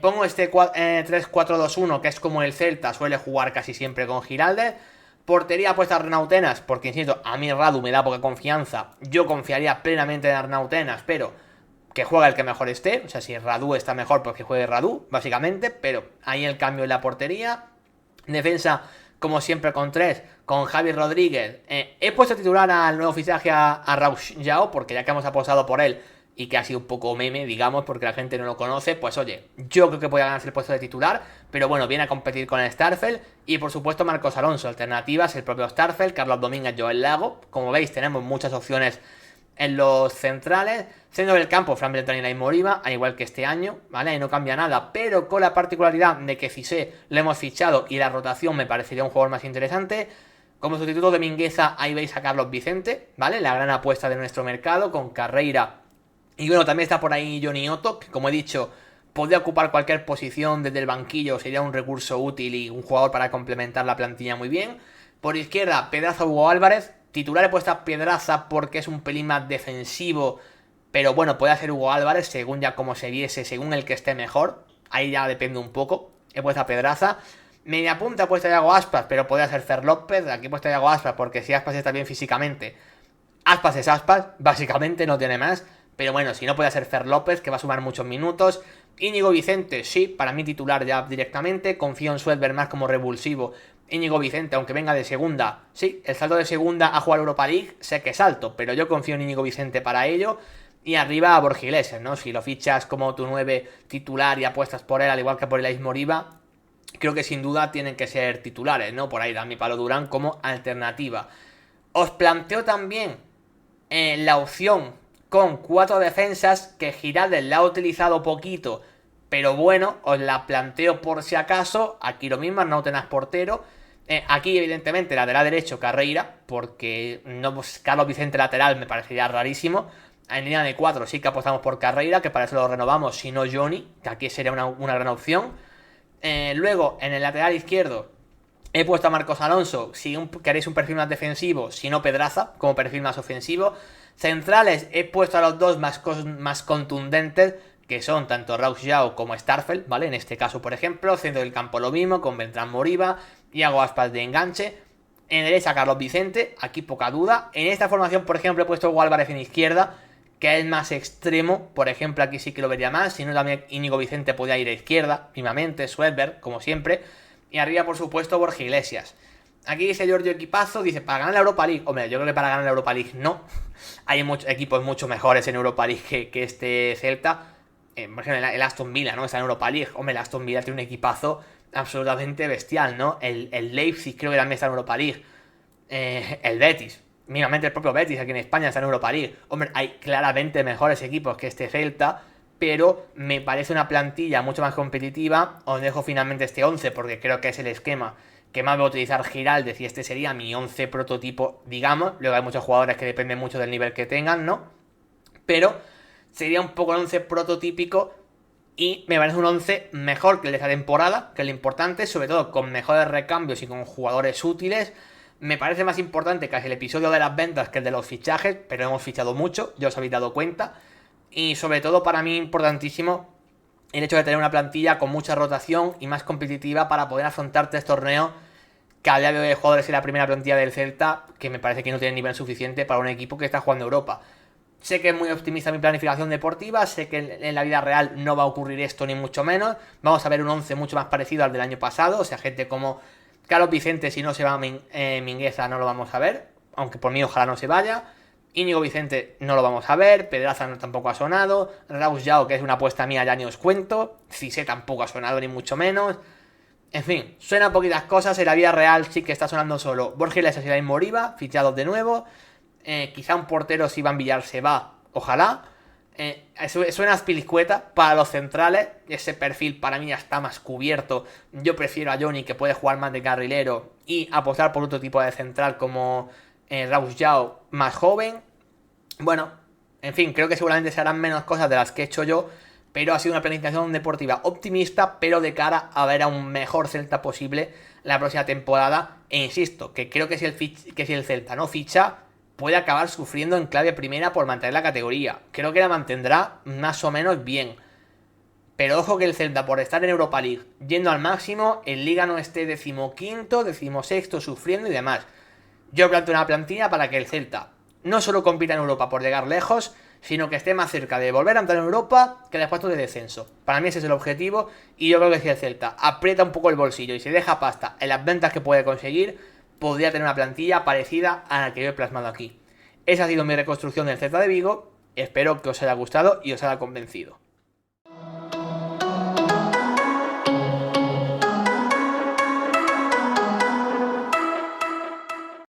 Pongo este 3-4-2-1, que es como el Celta suele jugar casi siempre con Giraldez. Portería puesta a Arnautenas, porque insisto, a mí Radu me da poca confianza. Yo confiaría plenamente en Arnautenas, pero que juegue el que mejor esté. O sea, si Radu está mejor, pues que juegue Radu, básicamente. Pero ahí el cambio en la portería. Defensa, como siempre, con 3, con Javi Rodríguez. He puesto titular al nuevo fichaje a Raúl Yao, porque ya que hemos apostado por él y que ha sido un poco meme, digamos, porque la gente no lo conoce, pues oye, yo creo que puede ganarse el puesto de titular, pero bueno, viene a competir con el Starfelt. Y por supuesto Marcos Alonso, alternativas, el propio Starfelt, Carlos Domínguez, Joel Lago. Como veis, tenemos muchas opciones en los centrales. Centro del campo, Fran Beltrán y Ilay Moriba, al igual que este año, ¿vale? Ahí no cambia nada, pero con la particularidad de que Cissé lo hemos fichado y la rotación me parecería un jugador más interesante. Como sustituto de Mingueza, ahí veis a Carlos Vicente, ¿vale? La gran apuesta de nuestro mercado, con Carreira. Y bueno, también está por ahí Johnny Otto, que como he dicho, podría ocupar cualquier posición desde el banquillo, sería un recurso útil y un jugador para complementar la plantilla muy bien. Por izquierda, Pedraza o Hugo Álvarez. Titular he puesto a Pedraza porque es un pelín más defensivo, pero bueno, puede hacer Hugo Álvarez según ya como se viese, según el que esté mejor. Ahí ya depende un poco. He puesto a Pedraza. Media punta he puesto a Yago Aspas, pero podría ser Fer López. Aquí he puesto a Yago Aspas porque si Aspas está bien físicamente, Aspas es Aspas, básicamente no tiene más. Pero bueno, si no puede ser Fer López, que va a sumar muchos minutos. Íñigo Vicente, sí, para mí titular ya directamente. Confío en Suedberg más como revulsivo. Íñigo Vicente, aunque venga de segunda, sí, el salto de segunda a jugar Europa League, sé que es alto, pero yo confío en Íñigo Vicente para ello. Y arriba a Borja Iglesias, ¿no? Si lo fichas como tu 9 titular y apuestas por él, al igual que por el Moriba, creo que sin duda tienen que ser titulares, ¿no? Por ahí Dani Palo Durán como alternativa. Os planteo también la opción con 4 defensas, que Giraldez la ha utilizado poquito, pero bueno, os la planteo por si acaso. Aquí lo mismo, no tenés portero. Aquí evidentemente lateral derecho Carreira, porque no, pues, Carlos Vicente lateral me parecería rarísimo. En línea de 4 sí que apostamos por Carreira, que para eso lo renovamos, si no Johnny, que aquí sería una gran opción. Luego, en el lateral izquierdo, he puesto a Marcos Alonso, si queréis un perfil más defensivo, si no Pedraza, como perfil más ofensivo. Centrales, he puesto a los dos más contundentes, que son tanto Raúl Yao como Starfelt, ¿vale? En este caso, por ejemplo, centro del campo lo mismo, con Beltrán Moriba, y hago Aspas de enganche. En derecha, Carlos Vicente, aquí poca duda. En esta formación, por ejemplo, he puesto a Hugo Álvarez en izquierda, que es más extremo, por ejemplo, aquí sí que lo vería más. Si no, también Íñigo Vicente podría ir a izquierda, mismamente, Suedberg, como siempre. Y arriba, por supuesto, Borja Iglesias. Aquí dice Giorgio Equipazo, dice, para ganar la Europa League. Hombre, yo creo que para ganar la Europa League no. Hay muchos equipos mucho mejores en Europa League que este Celta. Por ejemplo, el Aston Villa, ¿no? Está en Europa League. Hombre, el Aston Villa tiene un equipazo absolutamente bestial, ¿no? El Leipzig creo que también está en Europa League. El Betis. Mínimamente el propio Betis aquí en España está en Europa League. Hombre, hay claramente mejores equipos que este Celta, pero me parece una plantilla mucho más competitiva. Os dejo finalmente este 11 porque creo que es el esquema que más va a utilizar Giraldez y este sería mi 11 prototipo, digamos. Luego hay muchos jugadores que dependen mucho del nivel que tengan, ¿no? Pero sería un poco el 11 prototípico y me parece un 11 mejor que el de esta temporada, que es lo importante, sobre todo con mejores recambios y con jugadores útiles. Me parece más importante casi el episodio de las ventas que el de los fichajes, pero hemos fichado mucho, ya os habéis dado cuenta. Y sobre todo para mí importantísimo el hecho de tener una plantilla con mucha rotación y más competitiva para poder afrontar 3 torneos que a día de hoy hay jugadores en la primera plantilla del Celta que me parece que no tienen nivel suficiente para un equipo que está jugando Europa. Sé que es muy optimista mi planificación deportiva, sé que en la vida real no va a ocurrir esto ni mucho menos. Vamos a ver un 11 mucho más parecido al del año pasado, o sea, gente como Carlos Vicente, si no se va Mingueza, no lo vamos a ver, aunque por mí ojalá no se vaya. Íñigo Vicente no lo vamos a ver, Pedraza no, tampoco ha sonado, Raúl Yao, que es una apuesta mía, ya ni os cuento, Cissé tampoco ha sonado ni mucho menos. En fin, suenan poquitas cosas, en la vida real sí que está sonando solo Borja Iglesias y Moriba, fichados de nuevo. Quizá un portero si Iván Villar se va, ojalá. Suena Azpilicueta para los centrales. Ese perfil para mí ya está más cubierto. Yo prefiero a Johnny, que puede jugar más de carrilero, y apostar por otro tipo de central como Raúl Yao, más joven. Bueno, en fin, creo que seguramente se harán menos cosas de las que he hecho yo, pero ha sido una planificación deportiva optimista, pero de cara a ver a un mejor Celta posible la próxima temporada. E insisto, que creo que si el Celta no ficha, puede acabar sufriendo en clave primera por mantener la categoría. Creo que la mantendrá más o menos bien. Pero ojo que el Celta, por estar en Europa League yendo al máximo, en Liga no esté 15º, 16º sufriendo y demás. Yo planteo una plantilla para que el Celta no solo compita en Europa por llegar lejos, sino que esté más cerca de volver a entrar en Europa que de puestos de descenso. Para mí ese es el objetivo, y yo creo que si el Celta aprieta un poco el bolsillo y se deja pasta en las ventas que puede conseguir, podría tener una plantilla parecida a la que yo he plasmado aquí. Esa ha sido mi reconstrucción del Celta de Vigo. Espero que os haya gustado y os haya convencido.